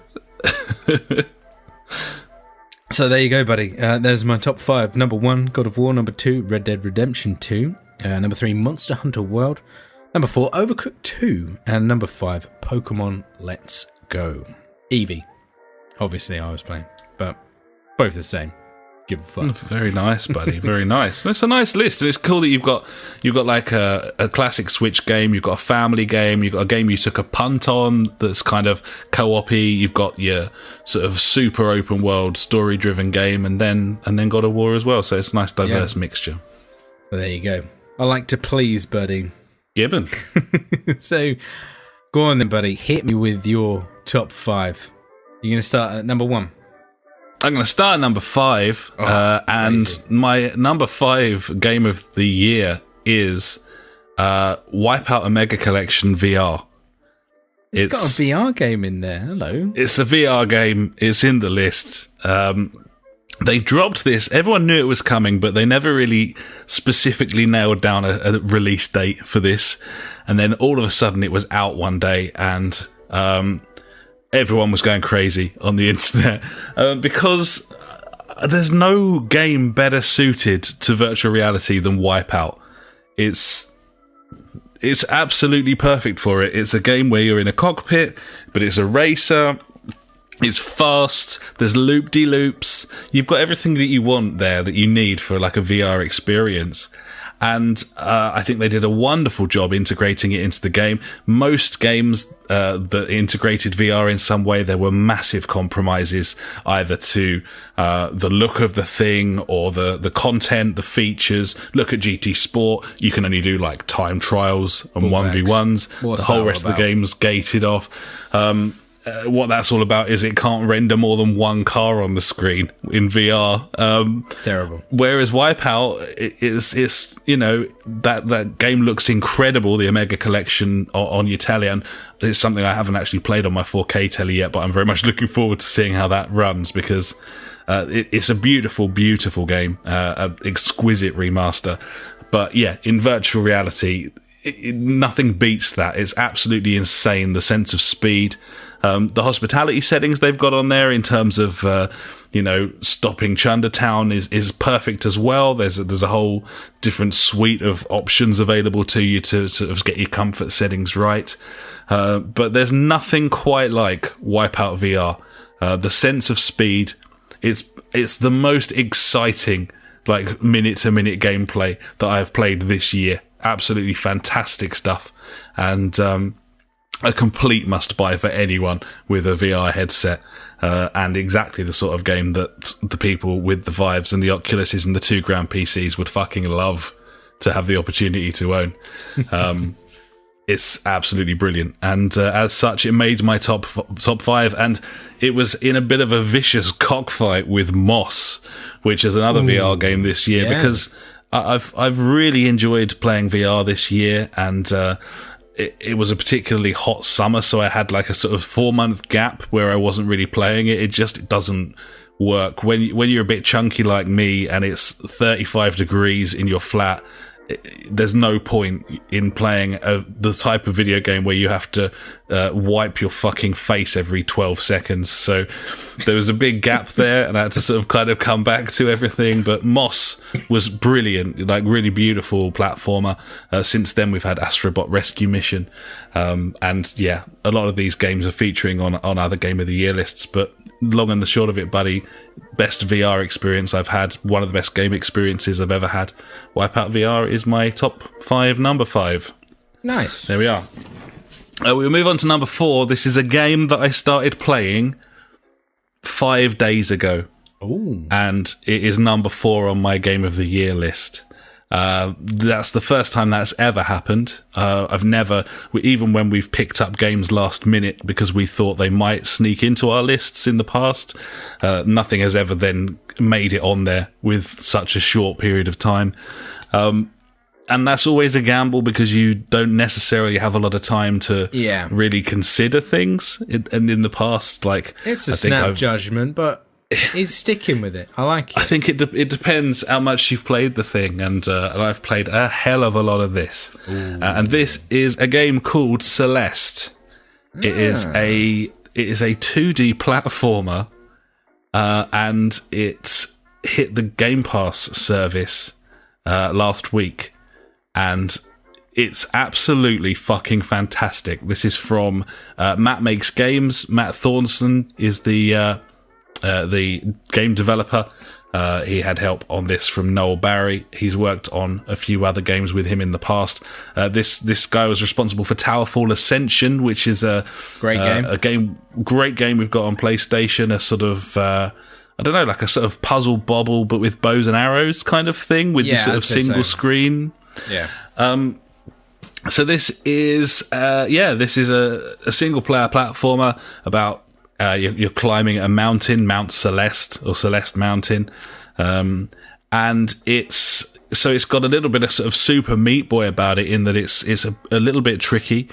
So there you go, buddy. There's my top 5. Number 1, God of War. Number 2, Red Dead Redemption 2. Number 3, Monster Hunter World. Number 4, Overcooked 2. And number 5, Pokemon Let's Go. Eevee. Obviously, I was playing, but both the same. Give a fuck. Very nice, buddy. Very nice. It's a nice list, and it's cool that you've got like a classic Switch game, you've got a family game, you've got a game you took a punt on that's kind of co-op-y, you've got your sort of super open world story-driven game, and then God of War as well. So it's a nice diverse mixture. Well, there you go. I like to please, buddy. Gibbon. So go on then, buddy. Hit me with your top 5. You're going to start at number 1. I'm going to start at number 5, and crazy. my number 5 game of the year is Wipeout a Mega Collection VR. It's got a VR game in there. Hello. It's a VR game. It's in the list. They dropped this. Everyone knew it was coming, but they never really specifically nailed down a release date for this. And then all of a sudden it was out one day, and everyone was going crazy on the internet because there's no game better suited to virtual reality than Wipeout. It's absolutely perfect for it. It's a game where you're in a cockpit, but it's a racer. It's fast. There's loop-de-loops. You've got everything that you want there that you need for like a VR experience. And I think they did a wonderful job integrating it into the game. Most games that integrated VR in some way, there were massive compromises either to the look of the thing or the content, the features. Look at GT Sport. You can only do like time trials and 1v1s. The whole rest of the game's gated off. What that's all about is it can't render more than one car on the screen in VR. Terrible. Whereas Wipeout, it's you know, that game looks incredible, the Omega Collection on your telly, and it's something I haven't actually played on my 4K telly yet, but I'm very much looking forward to seeing how that runs, because it's a beautiful, beautiful game, an exquisite remaster. But yeah, in virtual reality, nothing beats that. It's absolutely insane, the sense of speed. The hospitality settings they've got on there in terms of, stopping Chundertown is perfect as well. There's a whole different suite of options available to you to sort of get your comfort settings right. But there's nothing quite like Wipeout VR. The sense of speed, it's the most exciting, like, minute-to-minute gameplay that I've played this year. Absolutely fantastic stuff. And a complete must-buy for anyone with a VR headset, and exactly the sort of game that the people with the Vives and the Oculuses and the $2,000 PCs would fucking love to have the opportunity to own. It's absolutely brilliant, and as such, it made my top 5, and it was in a bit of a vicious cockfight with Moss, which is another VR game this year, because I've really enjoyed playing VR this year, and it was a particularly hot summer, so I had like a sort of 4-month gap where I wasn't really playing it. It doesn't work when you're a bit chunky like me and it's 35 degrees in your flat. There's no point in playing the type of video game where you have to wipe your fucking face every 12 seconds. So there was a big gap there, and I had to sort of kind of come back to everything. But Moss was brilliant, like really beautiful platformer. Since then, we've had Astrobot Rescue Mission. And yeah, a lot of these games are featuring on other Game of the Year lists. But long and the short of it, buddy, best VR experience I've had, one of the best game experiences I've ever had. Wipeout VR is my top 5, number 5. Nice. There we are. We'll move on to number 4. This is a game that I started playing 5 days ago. Ooh. And it is number 4 on my Game of the Year list. That's the first time that's ever happened. I've never, even when we've picked up games last minute because we thought they might sneak into our lists in the past, nothing has ever then made it on there with such a short period of time. And that's always a gamble because you don't necessarily have a lot of time to really consider things. And in the past, like, it's a snap judgment, but he's sticking with it. I like it. I think it depends how much you've played the thing, and I've played a hell of a lot of this. And this is a game called Celeste. It is a 2D platformer, and it hit the Game Pass service last week. and it's absolutely fucking fantastic. This is from Matt Makes Games. Matt Thornton is the game developer. He had help on this from Noel Barry. He's worked on a few other games with him in the past. This guy was responsible for Towerfall Ascension, which is a great game we've got on PlayStation. A sort of I don't know, like a sort of puzzle bobble, but with bows and arrows kind of thing, with this sort of single screen. Yeah. So this is a single player platformer about you're climbing a mountain, Mount Celeste or Celeste Mountain, and it's got a little bit of sort of Super Meat Boy about it in that it's a little bit tricky.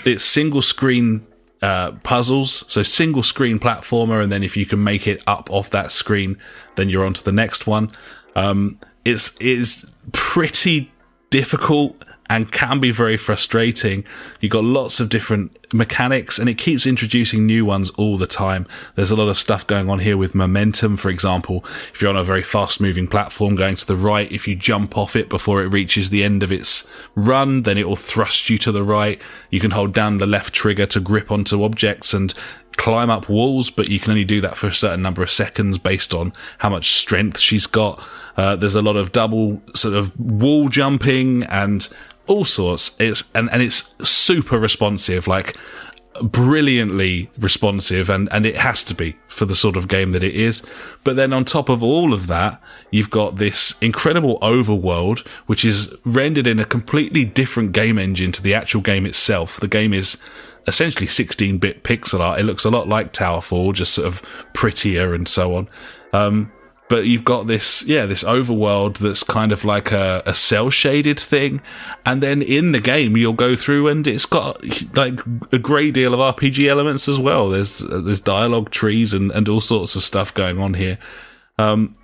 It's single screen puzzles, so single screen platformer, and then if you can make it up off that screen, then you're on to the next one. It's pretty difficult and can be very frustrating. You've got lots of different mechanics, and it keeps introducing new ones all the time. There's a lot of stuff going on here with momentum, for example. If you're on a very fast-moving platform going to the right, if you jump off it before it reaches the end of its run, then it will thrust you to the right. You can hold down the left trigger to grip onto objects and climb up walls, but you can only do that for a certain number of seconds based on how much strength she's got. There's a lot of double sort of wall jumping and all sorts. It's super responsive, like brilliantly responsive, and it has to be for the sort of game that it is. But then on top of all of that, you've got this incredible overworld, which is rendered in a completely different game engine to the actual game itself. The game is essentially 16-bit pixel art. It looks a lot like Towerfall, just sort of prettier and so on. But you've got this overworld that's kind of like a cel-shaded thing. And then in the game, you'll go through and it's got like a great deal of RPG elements as well. There's dialogue trees and all sorts of stuff going on here. I'm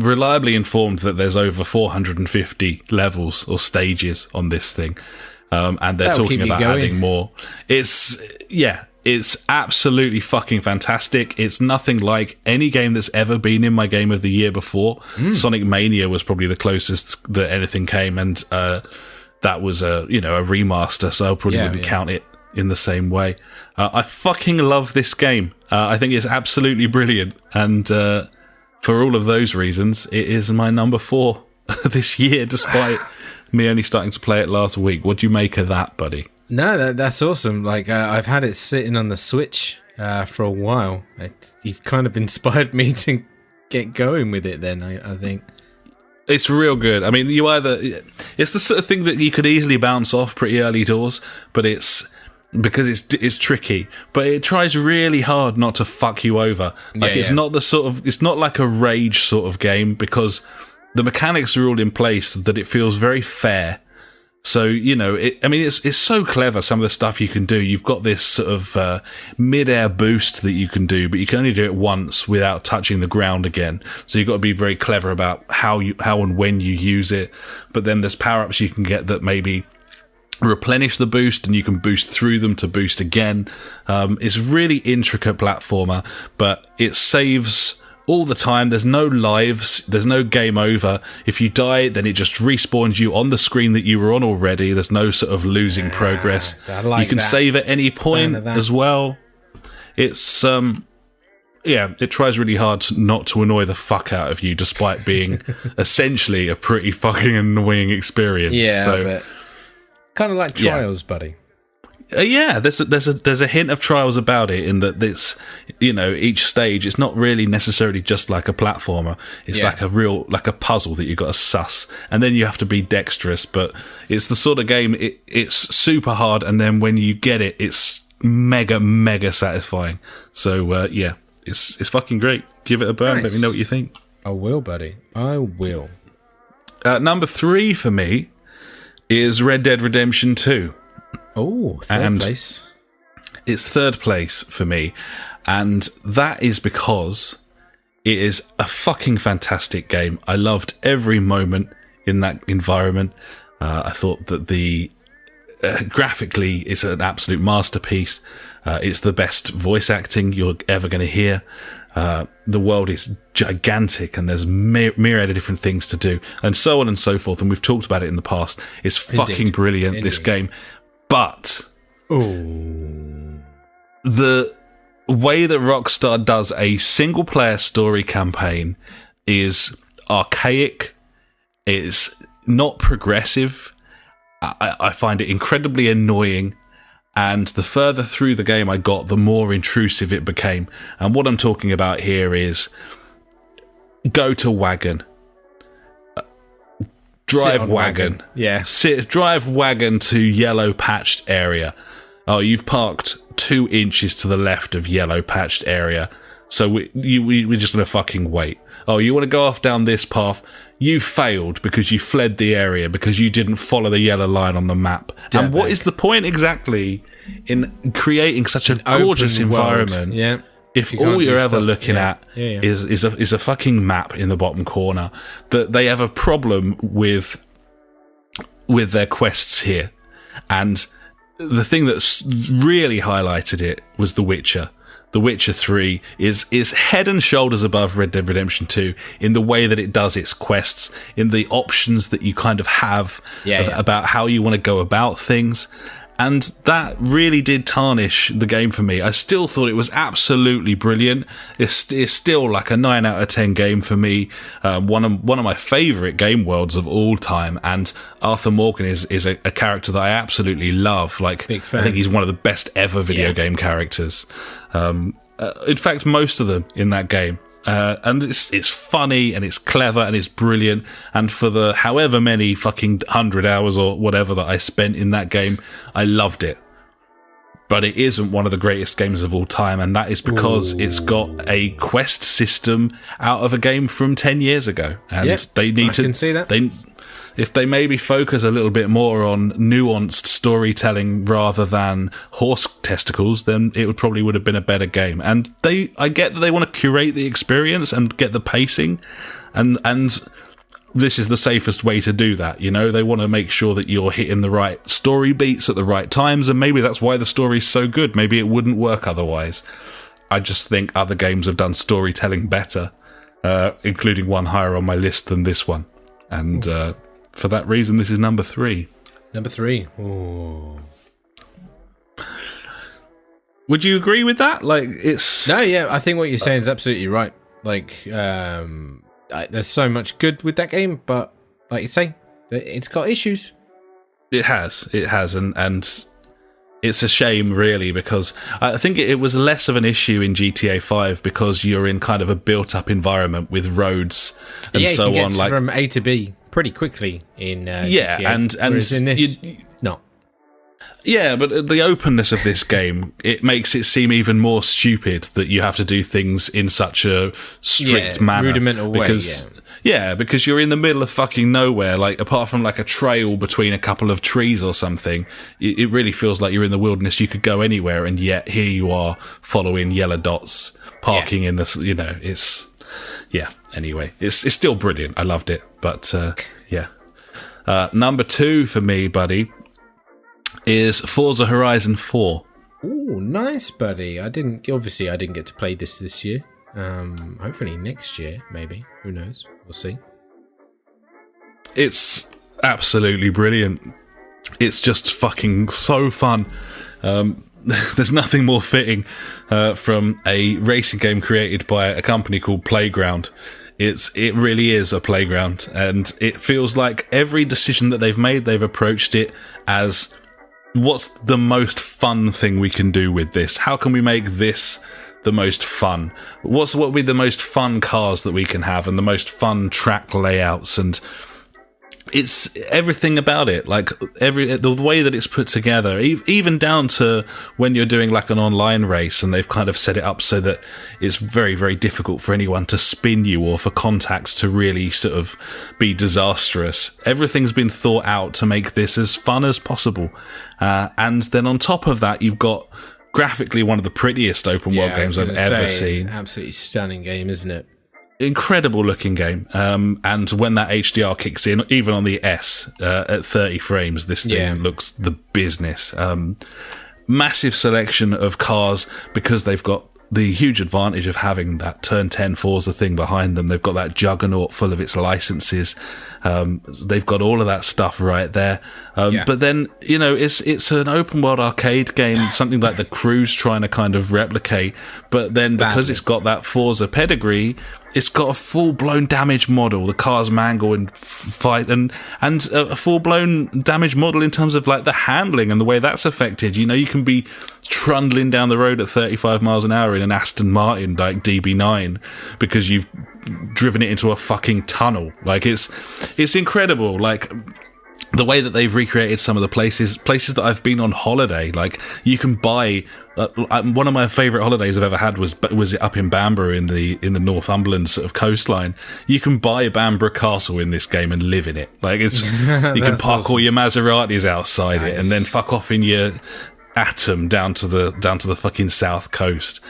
reliably informed that there's over 450 levels or stages on this thing. And they're talking about adding more. It's absolutely fucking fantastic. It's nothing like any game that's ever been in my Game of the Year before. Sonic Mania was probably the closest that anything came, and that was a remaster, so I probably wouldn't count it in the same way. I fucking love this game. I think it's absolutely brilliant, and for all of those reasons, it is my number 4 this year, despite me only starting to play it last week. What do you make of that, buddy? No, that's awesome. Like, I've had it sitting on the Switch for a while. You've kind of inspired me to get going with it then, I think. It's real good. I mean, it's the sort of thing that you could easily bounce off pretty early doors, but it's tricky, but it tries really hard not to fuck you over. Like, it's not it's not like a Rage sort of game, because the mechanics are all in place that it feels very fair. So, it's so clever, some of the stuff you can do. You've got this sort of mid-air boost that you can do, but you can only do it once without touching the ground again. So you've got to be very clever about how and when you use it. But then there's power-ups you can get that maybe replenish the boost, and you can boost through them to boost again. It's a really intricate platformer, but it saves all the time. There's no lives, there's no game over. If you die, then it just respawns you on the screen that you were on already. There's no sort of losing progress. You can save at any point as well. It's it tries really hard not to annoy the fuck out of you, despite being essentially a pretty fucking annoying experience. But kind of like Trials, buddy. There's a hint of Trials about it, in that it's, each stage, it's not really necessarily just like a platformer. It's like a puzzle that you've got to suss, and then you have to be dexterous. But it's the sort of game, it's super hard, and then when you get it, it's mega, mega satisfying. So, it's fucking great. Give it a burn. Nice. Let me know what you think. I will, buddy. I will. Number 3 for me is Red Dead Redemption 2. Oh, third place. It's third place for me, and that is because it is a fucking fantastic game. I loved every moment in that environment. I thought that the graphically, it's an absolute masterpiece. It's the best voice acting you're ever going to hear. The world is gigantic and there's myriad of different things to do, and so on and so forth. And we've talked about it in the past. It's fucking brilliant, this game. But the way that Rockstar does a single-player story campaign is archaic. It's not progressive. I find it incredibly annoying. And the further through the game I got, the more intrusive it became. And what I'm talking about here is go to wagon. Drive wagon. Yeah. Drive wagon to yellow patched area. Oh, you've parked 2 inches to the left of yellow patched area. So we're just going to fucking wait. Oh, you want to go off down this path? You failed because you fled the area because you didn't follow the yellow line on the map. And what is the point exactly in creating such a gorgeous environment? Yeah. If all you're ever looking at is a fucking map in the bottom corner, that they have a problem with their quests here. And the thing that's really highlighted it was The Witcher. The Witcher 3 is head and shoulders above Red Dead Redemption 2 in the way that it does its quests, in the options that you kind of have about how you want to go about things. And that really did tarnish the game for me. I still thought it was absolutely brilliant. It's still like a 9 out of 10 game for me. One of my favourite game worlds of all time. And Arthur Morgan is a character that I absolutely love. Like, big fan. I think he's one of the best ever video game characters. In fact, most of them in that game. And it's funny and it's clever and it's brilliant. And for the however many fucking 100 hours or whatever that I spent in that game, I loved it. But it isn't one of the greatest games of all time, and that is because it's got a quest system out of a game from 10 years ago. And they need to. I can see that. If they maybe focus a little bit more on nuanced storytelling rather than horse testicles, then it would have been a better game. And I get that they want to curate the experience and get the pacing, and this is the safest way to do that. You know, they want to make sure that you're hitting the right story beats at the right times, and maybe that's why the story's so good. Maybe it wouldn't work otherwise. I just think other games have done storytelling better, including one higher on my list than this one. And for that reason, this is number 3. Number 3. Ooh. Would you agree with that? Like, it's... No, yeah, I think what you're saying is absolutely right. Like, there's so much good with that game, but like you say, it's got issues. It has, and it's a shame, really, because I think it was less of an issue in GTA 5 because you're in kind of a built-up environment with roads and so you can on. Get from A to B pretty quickly in GTA, and in this, not. Yeah, but the openness of this game, it makes it seem even more stupid that you have to do things in such a strict manner. Rudimental way, Yeah, because you're in the middle of fucking nowhere, like, apart from like a trail between a couple of trees or something, it really feels like you're in the wilderness. You could go anywhere, and yet here you are following yellow dots, parking in this, you know, it's... Yeah, anyway, it's still brilliant. I loved it, but number 2 for me, buddy, is Forza Horizon 4. Ooh, nice, buddy. I didn't get to play this year. Hopefully next year, maybe. Who knows? We'll see. It's absolutely brilliant. It's just fucking so fun. There's nothing more fitting from a racing game created by a company called Playground. It really is a playground, and it feels like every decision that they've made, they've approached it as, what's the most fun thing we can do with this? How can we make this the most fun? What would be the most fun cars that we can have, and the most fun track layouts, and it's everything about it. Like the way that it's put together, even down to when you're doing like an online race, and they've kind of set it up so that it's very, very difficult for anyone to spin you or for contact to really sort of be disastrous. Everything's been thought out to make this as fun as possible. And then on top of that, you've got graphically one of the prettiest open world games I've ever seen. Absolutely stunning game, isn't it? Incredible looking game. And when that HDR kicks in, even on the S at 30 frames, this thing looks the business. Massive selection of cars because they've got the huge advantage of having that Turn 10 Forza thing behind them. They've got that juggernaut full of its licenses. They've got all of that stuff right there. But then, you know, it's an open world arcade game, something like The Crew's trying to kind of replicate. But then because it's got that Forza pedigree, it's got a full-blown damage model. The cars mangle and fight, and a full-blown damage model in terms of like the handling and the way that's affected. You know, you can be trundling down the road at 35 miles an hour in an Aston Martin like DB9 because you've driven it into a fucking tunnel. Like it's incredible. Like the way that they've recreated some of the places that I've been on holiday. Like you can buy. One of my favourite holidays I've ever had was up in Bamborough in the Northumberland sort of coastline. You can buy a Bamborough Castle in this game and live in it. Like it's you can park awesome. All your Maseratis outside it and then fuck off in your Atom down to the fucking south coast.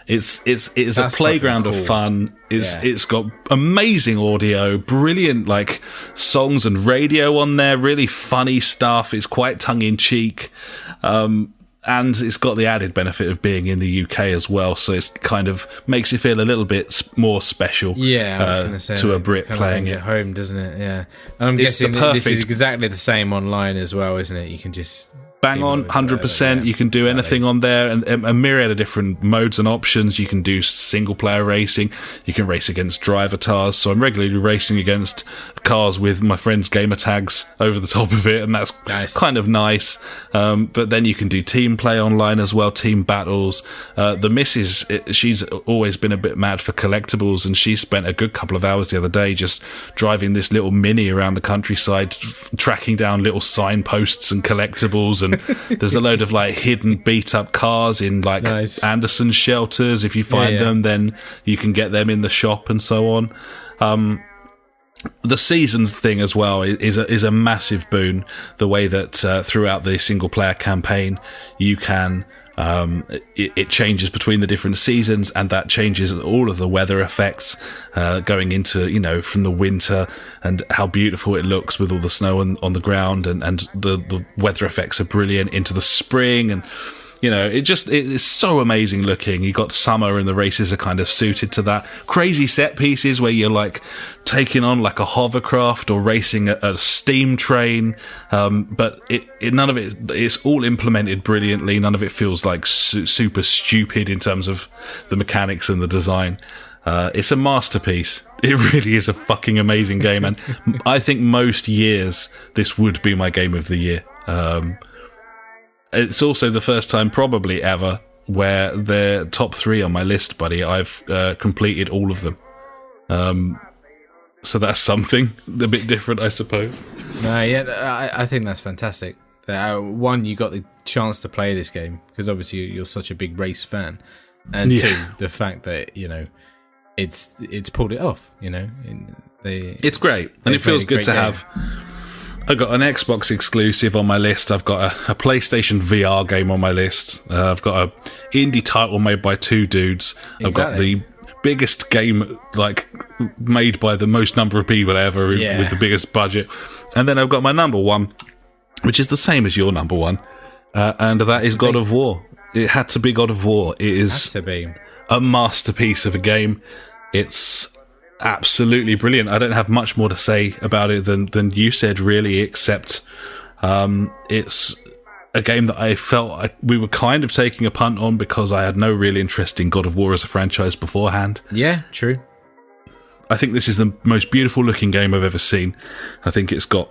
It's a playground cool. of fun. It's got amazing audio, brilliant like songs and radio on there, really funny stuff. It's quite tongue in cheek. And it's got the added benefit of being in the UK as well, so it kind of makes you feel a little bit more special. Yeah, I was going to say to a Brit playing it at home, doesn't it? Yeah, I'm guessing this is exactly the same online as well, isn't it? You can just bang on 100%. You can do anything on there, and a myriad of different modes and options. You can do single player racing. You can race against driver tars. So I'm regularly racing against cars with my friends' gamer tags over the top of it, and that's kind of nice. But then you can do team play online as well, team battles. The missus, she's always been a bit mad for collectibles, and she spent a good couple of hours the other day just driving this little Mini around the countryside, tracking down little signposts and collectibles. And there's a load of like hidden beat up cars in like Anderson shelters. If you find them, then you can get them in the shop and so on. The seasons thing as well is a massive boon. The way that throughout the single player campaign you can it changes between the different seasons, and that changes all of the weather effects going into, you know, from the winter and how beautiful it looks with all the snow on the ground, and the weather effects are brilliant into the spring, and you know, it's so amazing looking. You got summer and the races are kind of suited to that. Crazy set pieces where you're like taking on like a hovercraft or racing a steam train. But none of it's all implemented brilliantly. None of it feels like super stupid in terms of the mechanics and the design. It's a masterpiece. It really is a fucking amazing game. And I think most years this would be my game of the year. It's also the first time probably ever where they're top 3 on my list, buddy. I've completed all of them. So that's something a bit different, I suppose. I think that's fantastic. One, you got the chance to play this game because obviously you're such a big race fan, and two, the fact that, you know, it's pulled it off. You know, it's great, and it feels good to have. I've got an Xbox exclusive on my list. I've got a PlayStation VR game on my list. I've got a indie title made by 2 dudes. Exactly. I've got the biggest game like made by the most number of people ever with the biggest budget. And then I've got my number 1, which is the same as your number 1, and that is God of War. It had to be God of War. It is a masterpiece of a game. It's absolutely brilliant. I don't have much more to say about it than you said, really, except it's a game that I felt we were kind of taking a punt on because I had no real interest in God of War as a franchise beforehand. Yeah, true. I think this is the most beautiful looking game I've ever seen. I think it's got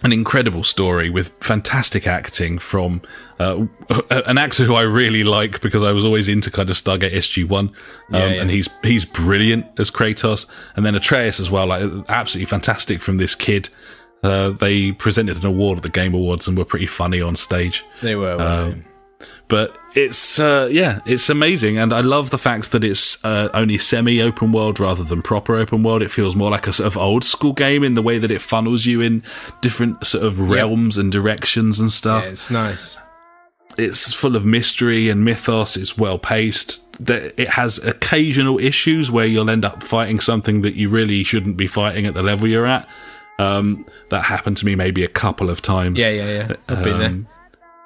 an incredible story with fantastic acting from an actor who I really like because I was always into kind of Stargate SG-1, and he's brilliant as Kratos, and then Atreus as well, like absolutely fantastic from this kid. They presented an award at the Game Awards and were pretty funny on stage. They were. But it's it's amazing, and I love the fact that it's only semi-open world rather than proper open world. It feels more like a sort of old school game in the way that it funnels you in different sort of realms and directions and stuff. Yeah, it's nice. It's full of mystery and mythos. It's well paced. It has occasional issues where you'll end up fighting something that you really shouldn't be fighting at the level you're at. That happened to me maybe a couple of times. Yeah. I've been there.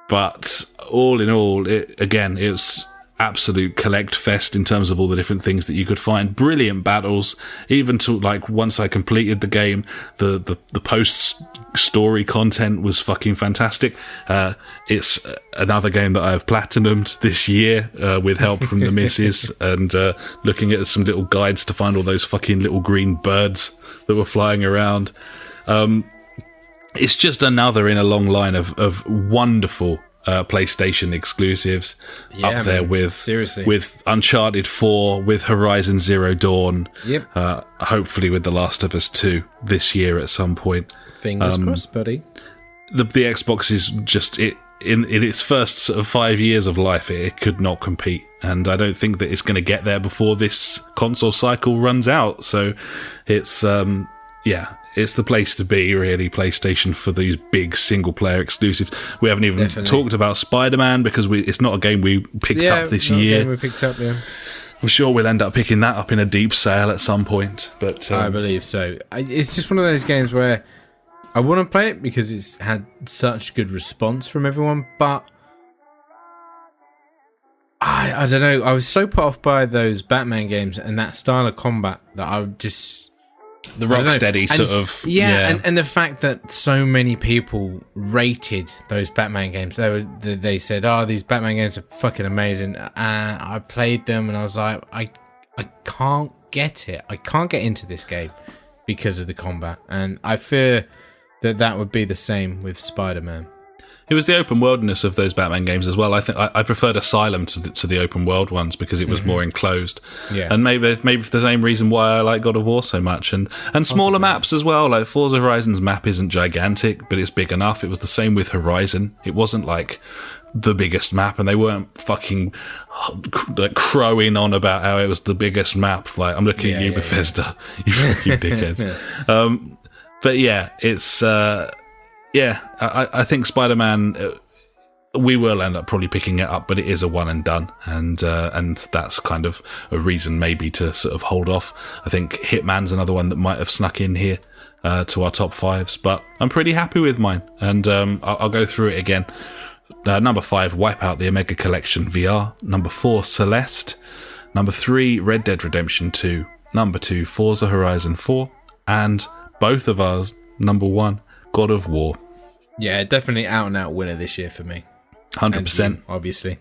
But all in all, it's absolute collect fest in terms of all the different things that you could find. Brilliant battles, even to like once I completed the game, the post story content was fucking fantastic. It's another game that I've platinumed this year with help from the missus and looking at some little guides to find all those fucking little green birds that were flying around. It's just another in a long line of wonderful PlayStation exclusives up there with Uncharted 4, with Horizon Zero Dawn, hopefully with The Last of Us 2 this year at some point. Fingers crossed, buddy. The Xbox is just in its first sort of 5 years of life, it could not compete, and I don't think that it's going to get there before this console cycle runs out. So it's it's the place to be, really, PlayStation, for these big single-player exclusives. We haven't even talked about Spider-Man because it's not a game we picked up this year. We picked up, yeah. I'm sure we'll end up picking that up in a deep sale at some point. But I believe so. It's just one of those games where I want to play it because it's had such good response from everyone, but I don't know. I was so put off by those Batman games and that style of combat that I would just... The Rocksteady sort of... Yeah, and the fact that so many people rated those Batman games. They said, these Batman games are fucking amazing. And I played them and I was like, I can't get it. I can't get into this game because of the combat. And I fear that would be the same with Spider-Man. It was the open worldness of those Batman games as well. I think I preferred Asylum to the open world ones because it was more enclosed. Yeah. And maybe for the same reason why I like God of War so much. And smaller maps as well. Like Forza Horizon's map isn't gigantic, but it's big enough. It was the same with Horizon. It wasn't like the biggest map, and they weren't fucking like crowing on about how it was the biggest map. Like, I'm looking at you, Bethesda. You fucking dickheads. But yeah, it's... I think Spider-Man, we will end up probably picking it up, but it is a one and done, and that's kind of a reason maybe to sort of hold off. I think Hitman's another one that might have snuck in here to our top fives, but I'm pretty happy with mine, and I'll go through it again. Number 5, Wipeout the Omega Collection VR. Number 4, Celeste. Number 3, Red Dead Redemption 2. Number 2, Forza Horizon 4, and both of ours, number 1, God of War. Yeah, definitely out and out winner this year for me. 100%, obviously.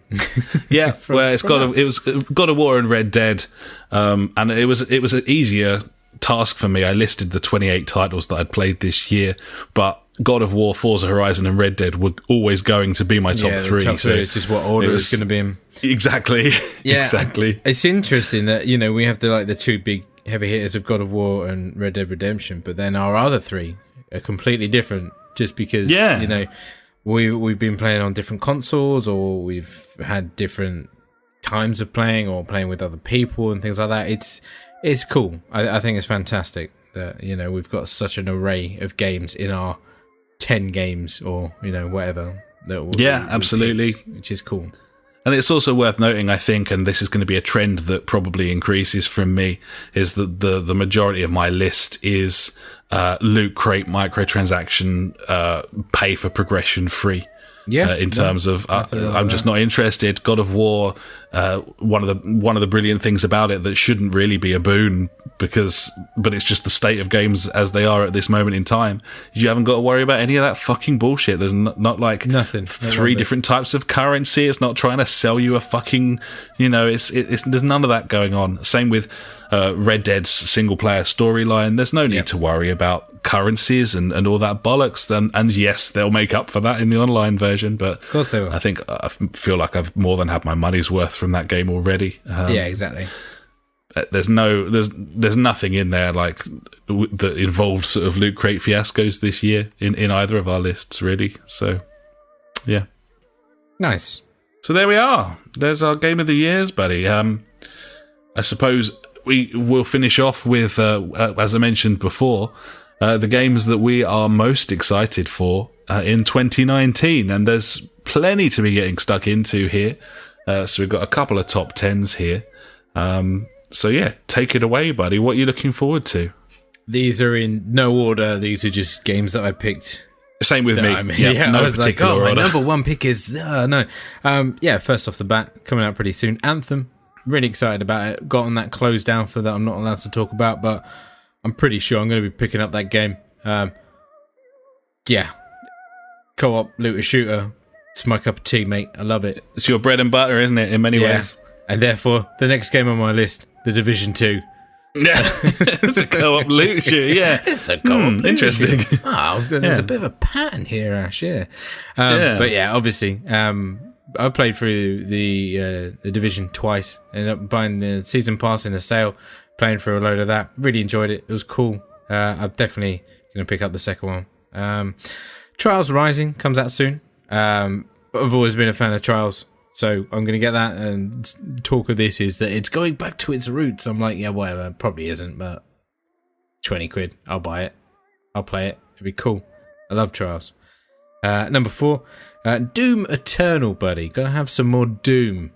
Yeah, well, it was God of War and Red Dead, and it was an easier task for me. I listed the 28 titles that I'd played this year, but God of War, Forza Horizon, and Red Dead were always going to be my top three. Top three is just what order it's going to be in. Exactly. Yeah, exactly. It's interesting that we have the two big heavy hitters of God of War and Red Dead Redemption, but then our other three are completely different. Just because we've been playing on different consoles, or we've had different times of playing, or playing with other people and things like that. It's cool. I think it's fantastic that we've got such an array of games in our 10 games, or whatever. Absolutely, which is cool. And it's also worth noting, I think, and this is going to be a trend that probably increases from me, is that the majority of my list is loot crate microtransaction, pay for progression free. Yeah, in terms of I'm just not interested. God of War, one of the brilliant things about it that shouldn't really be a boon, but it's just the state of games as they are at this moment in time. You haven't got to worry about any of that fucking bullshit. There's not like nothing. Three different types of currency. It's not trying to sell you a fucking it's there's none of that going on. Same with Red Dead's single player storyline. There's no need to worry about currencies and all that bollocks. And yes, they'll make up for that in the online version, but of course they will. I feel like I've more than had my money's worth from that game already. Yeah, exactly. There's nothing in there like that involved sort of loot crate fiascos this year in either of our lists, really. So yeah, nice. So there we are. There's our game of the years, buddy. I suppose we will finish off with, as I mentioned before, the games that we are most excited for in 2019. And there's plenty to be getting stuck into here. So we've got a couple of top 10s here. So yeah, take it away, buddy. What are you looking forward to? These are in no order. These are just games that I picked Same with me. I mean, yeah, no I was like, particular my order. number one pick is no. First off the bat, coming out pretty soon. Anthem, really excited about it. Got on that closed down for that I'm not allowed to talk about, but I'm pretty sure I'm going to be picking up that game. Co-op looter shooter. It's my cup of tea, mate. I love it. It's your bread and butter, isn't it? In many ways. And therefore, the next game on my list, The Division 2. Yeah, it's a co-op loot shooter. Yeah, It's a co-op. interesting. There's a bit of a pattern here, Ash. But yeah, obviously, I played through the Division twice. Ended up buying the season pass in the sale, playing through a load of that. Really enjoyed it. It was cool. I'm definitely going to pick up the second one. Trials Rising comes out soon. I've always been a fan of Trials. So I'm going to get that, and talk of this is that it's going back to its roots. I'm like, yeah, whatever. Probably isn't, but 20 quid. I'll buy it. I'll play it. It'd be cool. I love Trials. Number 4, Doom Eternal, buddy. Gonna have some more Doom.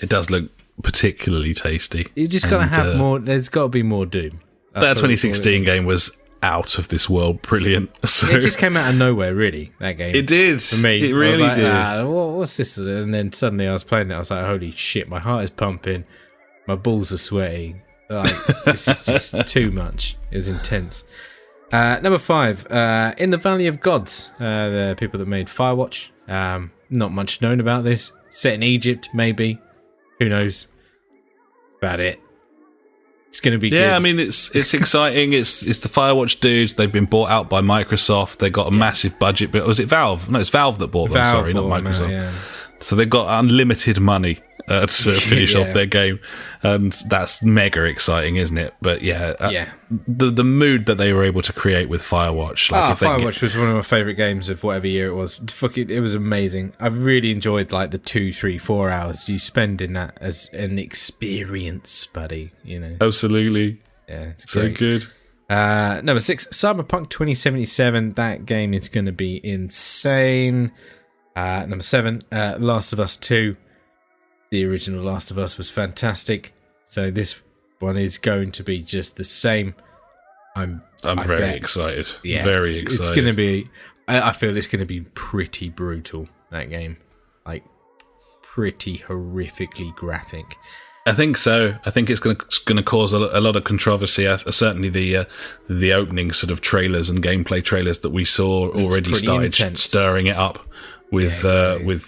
It does look particularly tasty. You just gotta have more. There's got to be more Doom. That 2016 game was out of this world brilliant. So it just came out of nowhere, really. That game. it did. For me, it really I was like, did. What's this? And then suddenly I was playing it. I was like, holy shit! My heart is pumping. My balls are sweaty. Like, this is just too much. It was intense. Number 5, In the Valley of Gods. The people that made Firewatch. Not much known about this. Set in Egypt, maybe. Who knows? About it. It's going to be good. Yeah, I mean, it's exciting. It's the Firewatch dudes. They've been bought out by Microsoft. They got a massive budget. But was it Valve? No, it's Valve that bought them. Sorry, not Microsoft. Yeah. So they've got unlimited money to finish off their game, and that's mega exciting, isn't it? But the mood that they were able to create with Firewatch. Like Firewatch was one of my favourite games of whatever year it was. It was amazing. I really enjoyed like the 2, 3, 4 hours you spend in that as an experience, buddy. You know, absolutely. Yeah, it's so great. good. Number 6, Cyberpunk 2077. That game is going to be insane. Number 7, Last of Us 2. The original Last of Us was fantastic. So this one is going to be just the same. I'm very excited. Yeah, very excited. It's going to be... I feel it's going to be pretty brutal, that game. Like, pretty horrifically graphic. I think so. I think it's going to cause a lot of controversy. Certainly the opening sort of trailers and gameplay trailers that we saw already started intense. Stirring it up. With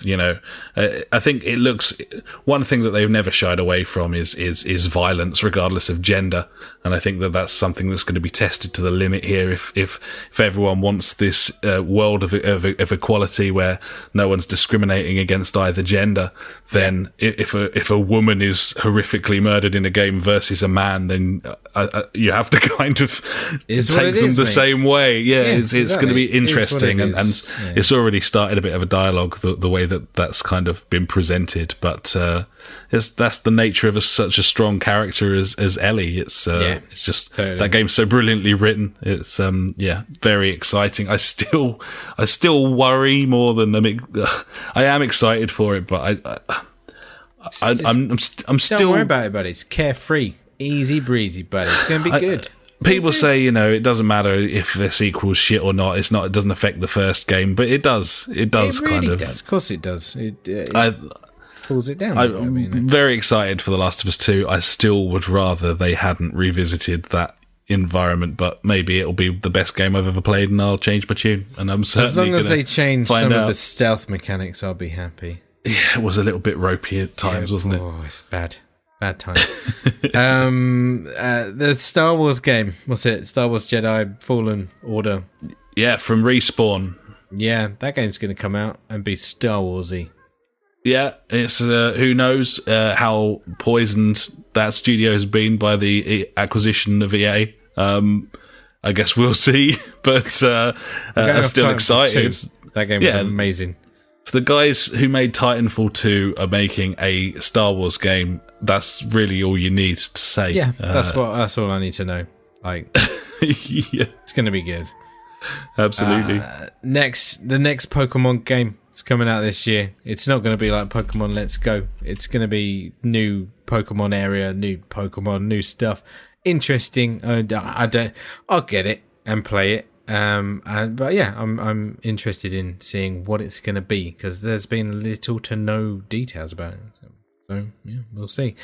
you know, I think it looks. One thing that they've never shied away from is violence, regardless of gender, and I think that that's something that's going to be tested to the limit here. If everyone wants this world of equality where no one's discriminating against either gender, then if a woman is horrifically murdered in a game versus a man, then you have to kind of take them the same way. Yeah, it's going to be interesting, and it's already started a bit of a dialogue the way that's kind of been presented, but that's the nature of such a strong character as Ellie. It's just totally. That game's so brilliantly written. It's very exciting. I still worry more than I am excited for it, but I'm still. Don't worry about it, buddy. It's carefree, easy breezy, buddy. It's gonna be good. People say, you know, it doesn't matter if the sequel's shit or not. It doesn't affect the first game, but it does. It does. It really does. Of course, it does. It pulls it down. I'm very excited for The Last of Us 2. I still would rather they hadn't revisited that environment, but maybe it'll be the best game I've ever played, and I'll change my tune. And I'm certainly as long as they change some of the stealth mechanics, I'll be happy. Yeah, it was a little bit ropey at times, wasn't it? Oh, it's bad. Bad time. The Star Wars game. What's it? Star Wars Jedi Fallen Order. Yeah, from Respawn. Yeah, that game's going to come out and be Star Warsy. Yeah, it's who knows how poisoned that studio has been by the acquisition of EA. I guess we'll see, but I'm still excited. That game was amazing. For the guys who made Titanfall 2 are making a Star Wars game, that's really all you need to say. Yeah, that's all I need to know. Like, it's going to be good. Absolutely. The next Pokemon game is coming out this year. It's not going to be like Pokemon Let's Go. It's going to be new Pokemon area, new Pokemon, new stuff. Interesting. I'll get it and play it But yeah, I'm interested in seeing what it's going to be because there's been little to no details about it. So yeah, we'll see.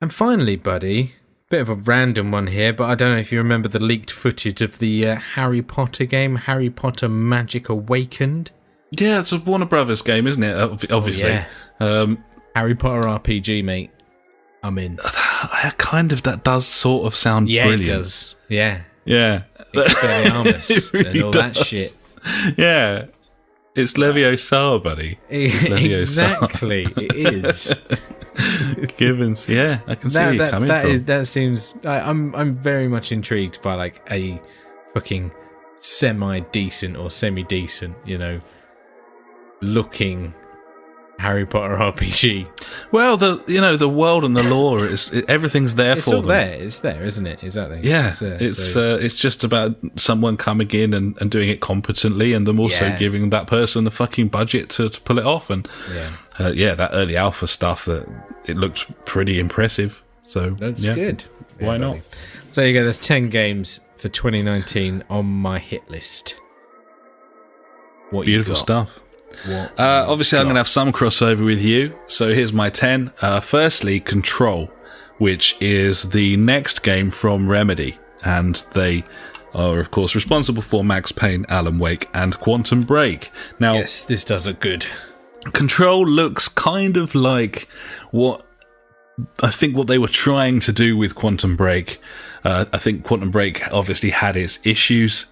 And finally, buddy, bit of a random one here, but I don't know if you remember the leaked footage of the Harry Potter game, Harry Potter Magic Awakened. Yeah, it's a Warner Brothers game, isn't it? Obviously. Oh, yeah. Harry Potter RPG, mate. I'm in. That does sort of sound brilliant. Yeah, it does. Yeah. Yeah. Expelliarmus really and all that shit. Yeah. It's Leviosa, buddy. It's Leviosa. Exactly, it is. Givens, yeah, I can see where you're coming from. That seems. I'm very much intrigued by like a fucking semi-decent or semi-decent, looking Harry Potter RPG. Well, the world and the lore everything's there for them. It's there, isn't it? Exactly. Yeah, it's just about someone coming in and doing it competently, and them also giving that person the fucking budget to pull it off. And that early alpha stuff it looked pretty impressive. So that's good. Why not? So there you go. There's 10 games for 2019 on my hit list. Beautiful stuff. Obviously, I'm going to have some crossover with you. So here's my 10. Firstly, Control, which is the next game from Remedy. And they are, of course, responsible for Max Payne, Alan Wake, and Quantum Break. Now, yes, this does look good. Control looks kind of like what they were trying to do with Quantum Break. I think Quantum Break obviously had its issues,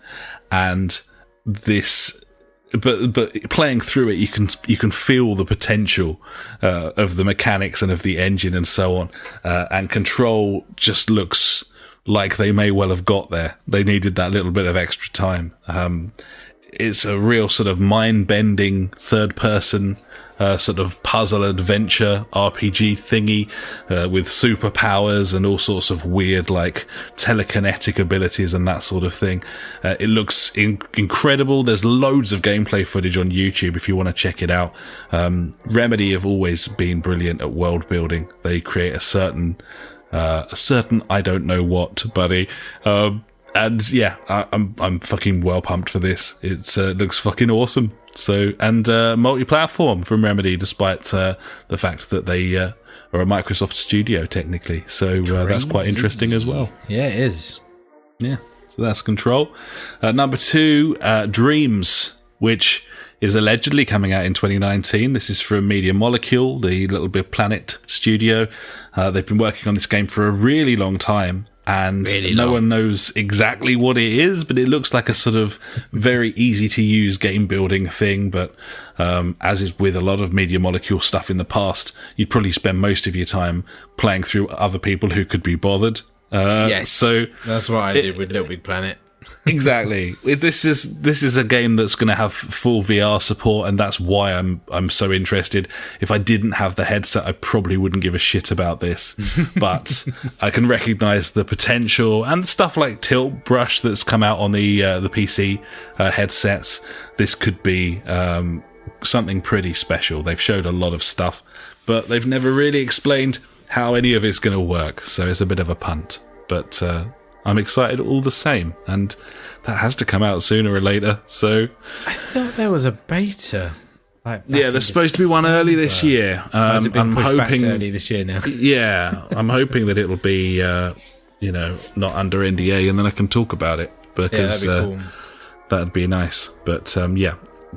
and this... But playing through it, you can feel the potential of the mechanics and of the engine and so on. And Control just looks like they may well have got there. They needed that little bit of extra time. It's a real sort of mind-bending third-person sort of puzzle adventure RPG thingy with superpowers and all sorts of weird like telekinetic abilities and that sort of thing. It looks incredible. There's loads of gameplay footage on YouTube if you want to check it out. Remedy have always been brilliant at world building. They create a certain I don't know what, buddy. And yeah, I'm fucking well pumped for this. It looks fucking awesome. So, and multi-platform from Remedy, despite the fact that they are a Microsoft studio technically. So that's quite interesting as well. Yeah, it is. Yeah, so that's Control. Number 2, Dreams, which is allegedly coming out in 2019. This is from Media Molecule, the Little Big Planet studio. They've been working on this game for a really long time. And no one knows exactly what it is, but it looks like a sort of very easy to use game building thing. But as is with a lot of Media Molecule stuff in the past, you'd probably spend most of your time playing through other people who could be bothered. Yes, so that's what I did with Little Big Planet. Exactly. This is a game that's going to have full VR support, and that's why I'm so interested. If I didn't have the headset, I probably wouldn't give a shit about this. But I can recognise the potential and stuff like Tilt Brush that's come out on the PC headsets. This could be something pretty special. They've showed a lot of stuff, but they've never really explained how any of it's going to work. So it's a bit of a punt, but. I'm excited all the same, and that has to come out sooner or later. So I thought there was a beta. There's supposed to be one early this year. Has it been pushed hoping back to early this year now? Yeah, I'm hoping that it'll be, not under NDA, and then I can talk about it because that'd be cool. That'd be nice. But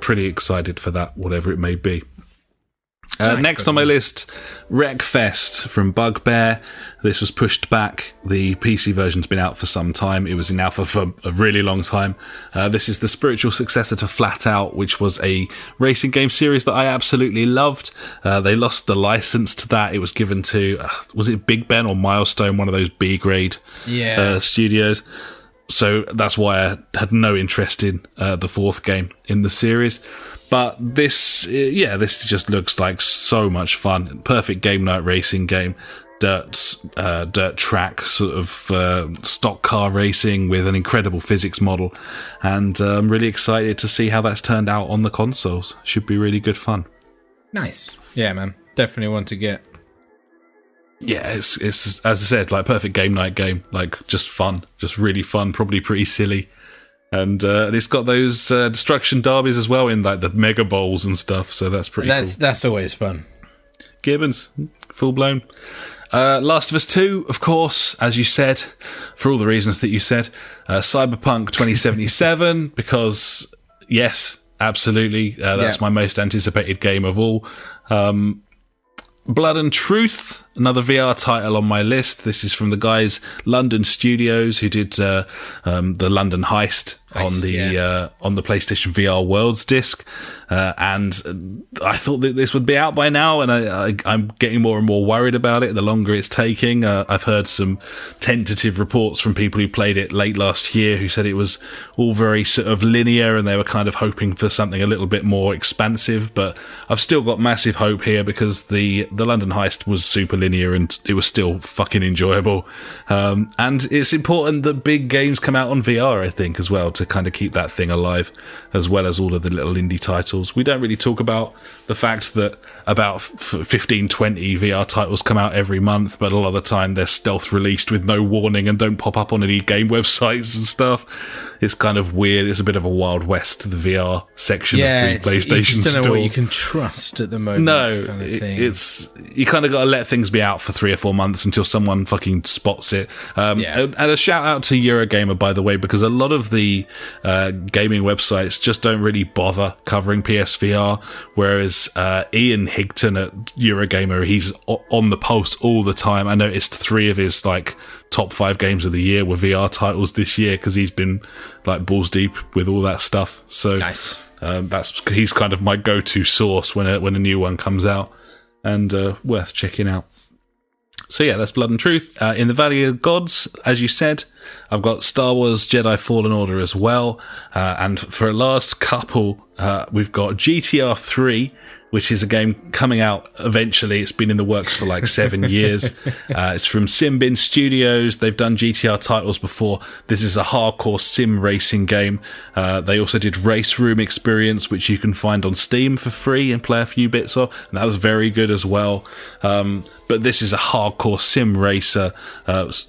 pretty excited for that, whatever it may be. Next on my list, Wreckfest from Bugbear. This was pushed back. The PC version's been out for some time. It was in alpha for a really long time. This is the spiritual successor to Flat Out, which was a racing game series that I absolutely loved. They lost the license to that. It was given to, was it Big Ben or Milestone, one of those B-grade studios. So that's why I had no interest in the fourth game in the series. But this just looks like so much fun. Perfect game night racing game. Dirt track sort of stock car racing with an incredible physics model. And I'm really excited to see how that's turned out on the consoles. Should be really good fun. Nice. Yeah, man. Definitely want to get. Yeah, it's as I said, like perfect game night game. Like just fun. Just really fun. Probably pretty silly. And it's got those destruction derbies as well in like the mega bowls and stuff. So that's pretty cool. That's always fun. Gibbons, full blown. Last of Us 2, of course, as you said, for all the reasons that you said. Cyberpunk 2077, because, yes, absolutely, that's my most anticipated game of all. Blood and Truth, another VR title on my list. This is from the guys London Studios who did the London Heist on the PlayStation VR Worlds disc, and I thought that this would be out by now, and I'm getting more and more worried about it the longer it's taking. I've heard some tentative reports from people who played it late last year who said it was all very sort of linear and they were kind of hoping for something a little bit more expansive, but I've still got massive hope here because the London Heist was super linear and it was still fucking enjoyable, and it's important that big games come out on VR, I think, as well, to kind of keep that thing alive, as well as all of the little indie titles. We don't really talk about the fact that about 15, 20 VR titles come out every month, but a lot of the time they're stealth released with no warning and don't pop up on any game websites and stuff. It's kind of weird. It's a bit of a Wild West to the VR section of the PlayStation you just don't know store. what you can trust at the moment. No, kind of thing. It's you kind of got to let things be out for 3 or 4 months until someone fucking spots it. And a shout out to Eurogamer, by the way, because a lot of the gaming websites just don't really bother covering PSVR, whereas Ian Higton at Eurogamer, he's on the pulse all the time. I noticed 3 of his like top 5 games of the year were VR titles this year because he's been like balls deep with all that stuff. So nice. He's kind of my go-to source when a new one comes out, and worth checking out. So yeah, that's Blood and Truth. In the Valley of Gods, as you said, I've got Star Wars Jedi Fallen Order as well. And for a last couple, we've got GTR 3, which is a game coming out eventually. It's been in the works for like 7 years. It's from Simbin Studios. They've done GTR titles before. This is a hardcore sim racing game. They also did Race Room Experience, which you can find on Steam for free and play a few bits of. And that was very good as well. But this is a hardcore sim racer,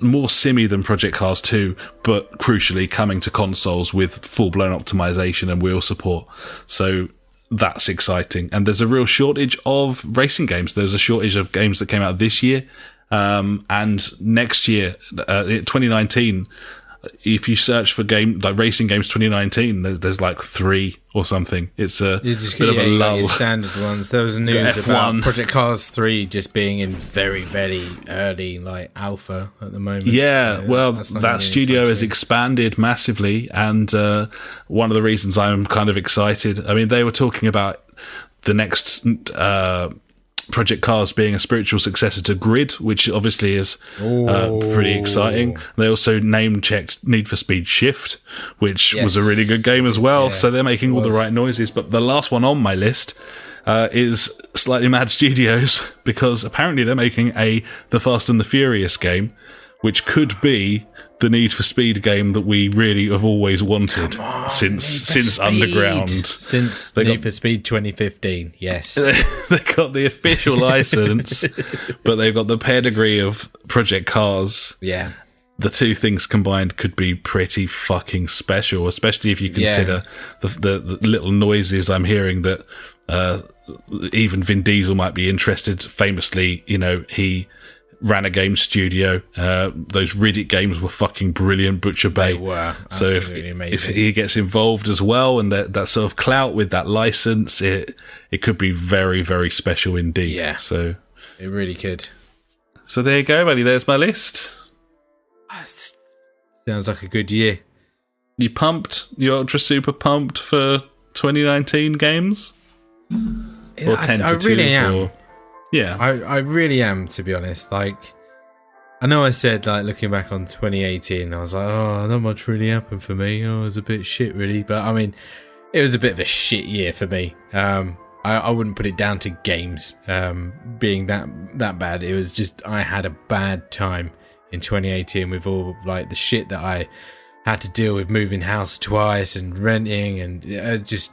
more simmy than Project Cars 2, but crucially coming to consoles with full-blown optimization and wheel support. So that's exciting. And there's a real shortage of racing games. There's a shortage of games that came out this year. And next year, 2019, if you search for racing games 2019, there's like 3 or something. It's a bit of a lull. Your standard ones. There was news about Project Cars 3 just being in very, very early like alpha at the moment. Yeah, so, well, that studio has expanded massively, and one of the reasons I'm kind of excited. I mean, they were talking about the next Project Cars being a spiritual successor to Grid, which obviously is pretty exciting. They also name-checked Need for Speed Shift, which was a really good game as well. So they're making all the right noises. But the last one on my list is Slightly Mad Studios, because apparently they're making the Fast and the Furious game, which could be the Need for Speed game that we really have always wanted since Underground. Since Need for Speed 2015, yes. They got the official license, but they've got the pedigree of Project Cars. Yeah. The two things combined could be pretty fucking special, especially if you consider the little noises I'm hearing that even Vin Diesel might be interested. Famously, he ran a game studio. Those Riddick games were fucking brilliant. Butcher Bay. They were. So if he gets involved as well, and that sort of clout with that license, it could be very, very special indeed. Yeah. So it really could. So there you go, buddy. There's my list. Sounds like a good year. You pumped? You ultra super pumped for 2019 games? Or tentative? I really am. Yeah, I really am, to be honest. Like, I know I said, like, looking back on 2018, I was like, not much really happened for me. It was a bit shit, really. But, I mean, it was a bit of a shit year for me. I wouldn't put it down to games being that bad. It was just, I had a bad time in 2018 with all, like, the shit that I had to deal with, moving house twice and renting, and just...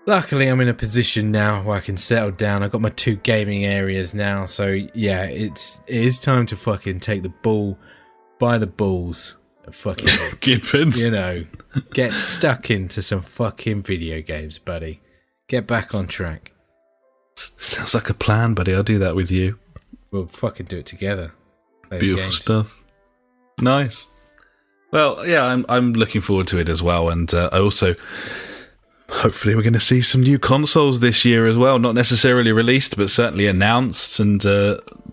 Luckily, I'm in a position now where I can settle down. I've got my 2 gaming areas now. So, yeah, it is time to fucking take the bull by the balls Fucking Gibbons. Get stuck into some fucking video games, buddy. Get back on track. Sounds like a plan, buddy. I'll do that with you. We'll fucking do it together. Play Beautiful stuff. Nice. Well, yeah, I'm looking forward to it as well, and I also hopefully we're going to see some new consoles this year as well. Not necessarily released, but certainly announced, and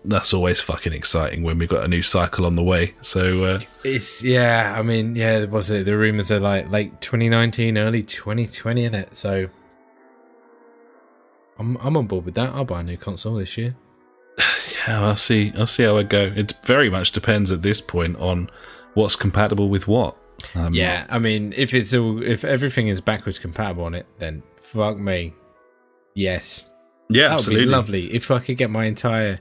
that's always fucking exciting when we've got a new cycle on the way. So it's was it? The rumors are like late 2019, early 2020, in it. So I'm on board with that. I'll buy a new console this year. Yeah, I'll see how it go. It very much depends at this point on what's compatible with what. Yeah, I mean, if everything is backwards compatible on it, then fuck me. Yes. Yeah, that absolutely. would be lovely. If I could get my entire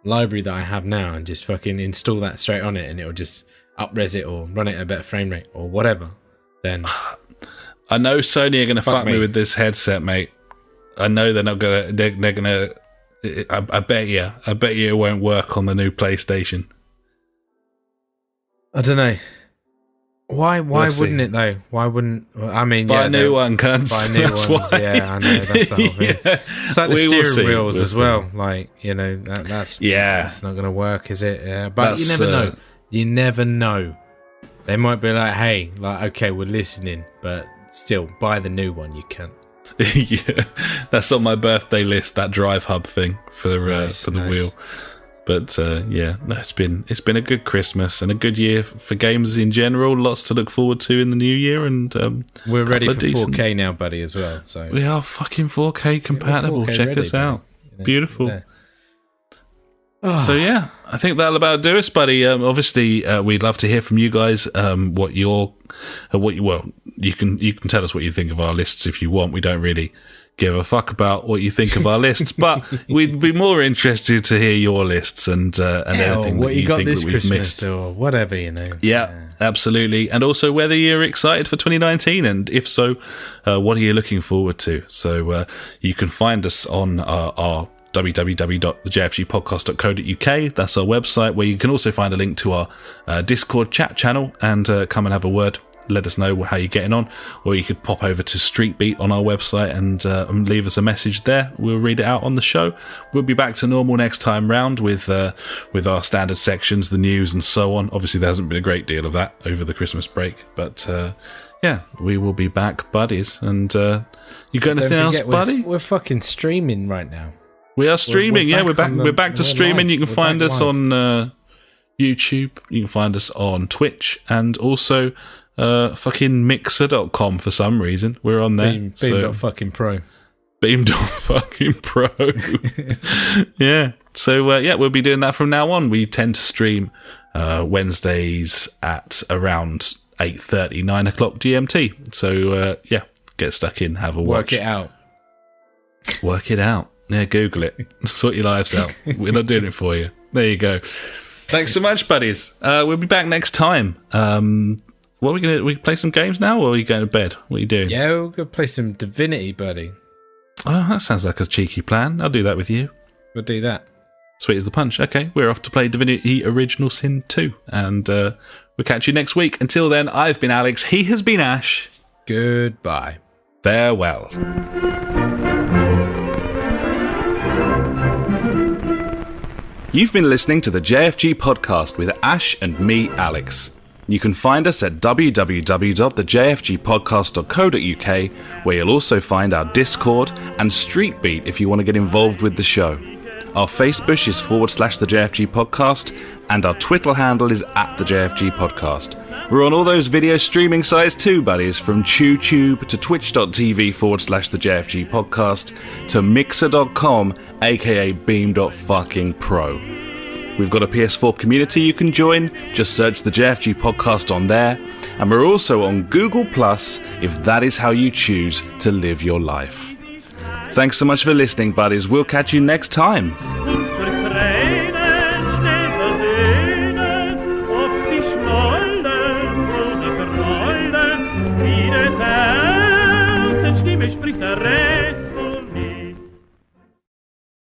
library that I have now and just fucking install that straight on it, and it'll just up-res it or run it at a better frame rate or whatever, then I know Sony are going to fuck me with this headset, mate. I know they're not going to. They're going to. I bet you it won't work on the new PlayStation. I don't know. Why wouldn't it though? Why wouldn't? I mean, buy a new one, cunts. Buy new ones. Why. Yeah, I know. That's the whole thing. It's like the steering wheels as well. Like, that's not going to work, is it? Yeah, but you never know. You never know. They might be like, hey, like, okay, we're listening, but still, buy the new one. You can't. Yeah, that's on my birthday list. That Drive Hub thing for the wheel. But it's been a good Christmas and a good year for games in general. Lots to look forward to in the new year, and we're ready for 4K now, buddy, as well. So we are fucking 4K compatible. 4K Check ready, us out. Beautiful. Yeah. So yeah, I think that'll about do us, buddy. Obviously, we'd love to hear from you guys. You can tell us what you think of our lists if you want. We don't really give a fuck about what you think of our lists, but we'd be more interested to hear your lists and everything what that you got think this that we've Christmas missed or whatever, Yeah, absolutely. And also whether you're excited for 2019, and if so, what are you looking forward to? So you can find us on our www.thejfgpodcast.co.uk. That's our website, where you can also find a link to our Discord chat channel and come and have a word. Let us know how you're getting on, or you could pop over to Street Beat on our website and leave us a message there. We'll read it out on the show. We'll be back to normal next time round with our standard sections, the news and so on. Obviously there hasn't been a great deal of that over the Christmas break, but we will be back, buddies. And you got anything else, buddy? We're fucking streaming right now. We are streaming. We're back to streaming. You can find us on YouTube. You can find us on Twitch, and also fucking Mixer.com for some reason. We're on there. Beam.fucking-pro. Beam.fucking-pro. Yeah. So, we'll be doing that from now on. We tend to stream Wednesdays at around 8:30, 9 o'clock GMT. So, get stuck in, have a watch. Work it out. Yeah, Google it. Sort your lives out. We're not doing it for you. There you go. Thanks so much, buddies. We'll be back next time. What are we gonna? We play some games now, or are you going to bed? What are you doing? Yeah, we'll go play some Divinity, buddy. Oh, that sounds like a cheeky plan. I'll do that with you. We'll do that. Sweet as the punch. Okay, we're off to play Divinity Original Sin 2, and we'll catch you next week. Until then, I've been Alex. He has been Ash. Goodbye. Farewell. You've been listening to the JfG podcast with Ash and me, Alex. You can find us at www.thejfgpodcast.co.uk, where you'll also find our Discord and Street Beat if you want to get involved with the show. Our Facebook is /the JfG podcast, and our Twitter handle is @the JfG podcast. We're on all those video streaming sites too, buddies, from TubeTube to twitch.tv /the JfG podcast to mixer.com, aka beam.fucking-pro. We've got a PS4 community you can join. Just search the JfG podcast on there. And we're also on Google Plus if that is how you choose to live your life. Thanks so much for listening, buddies. We'll catch you next time.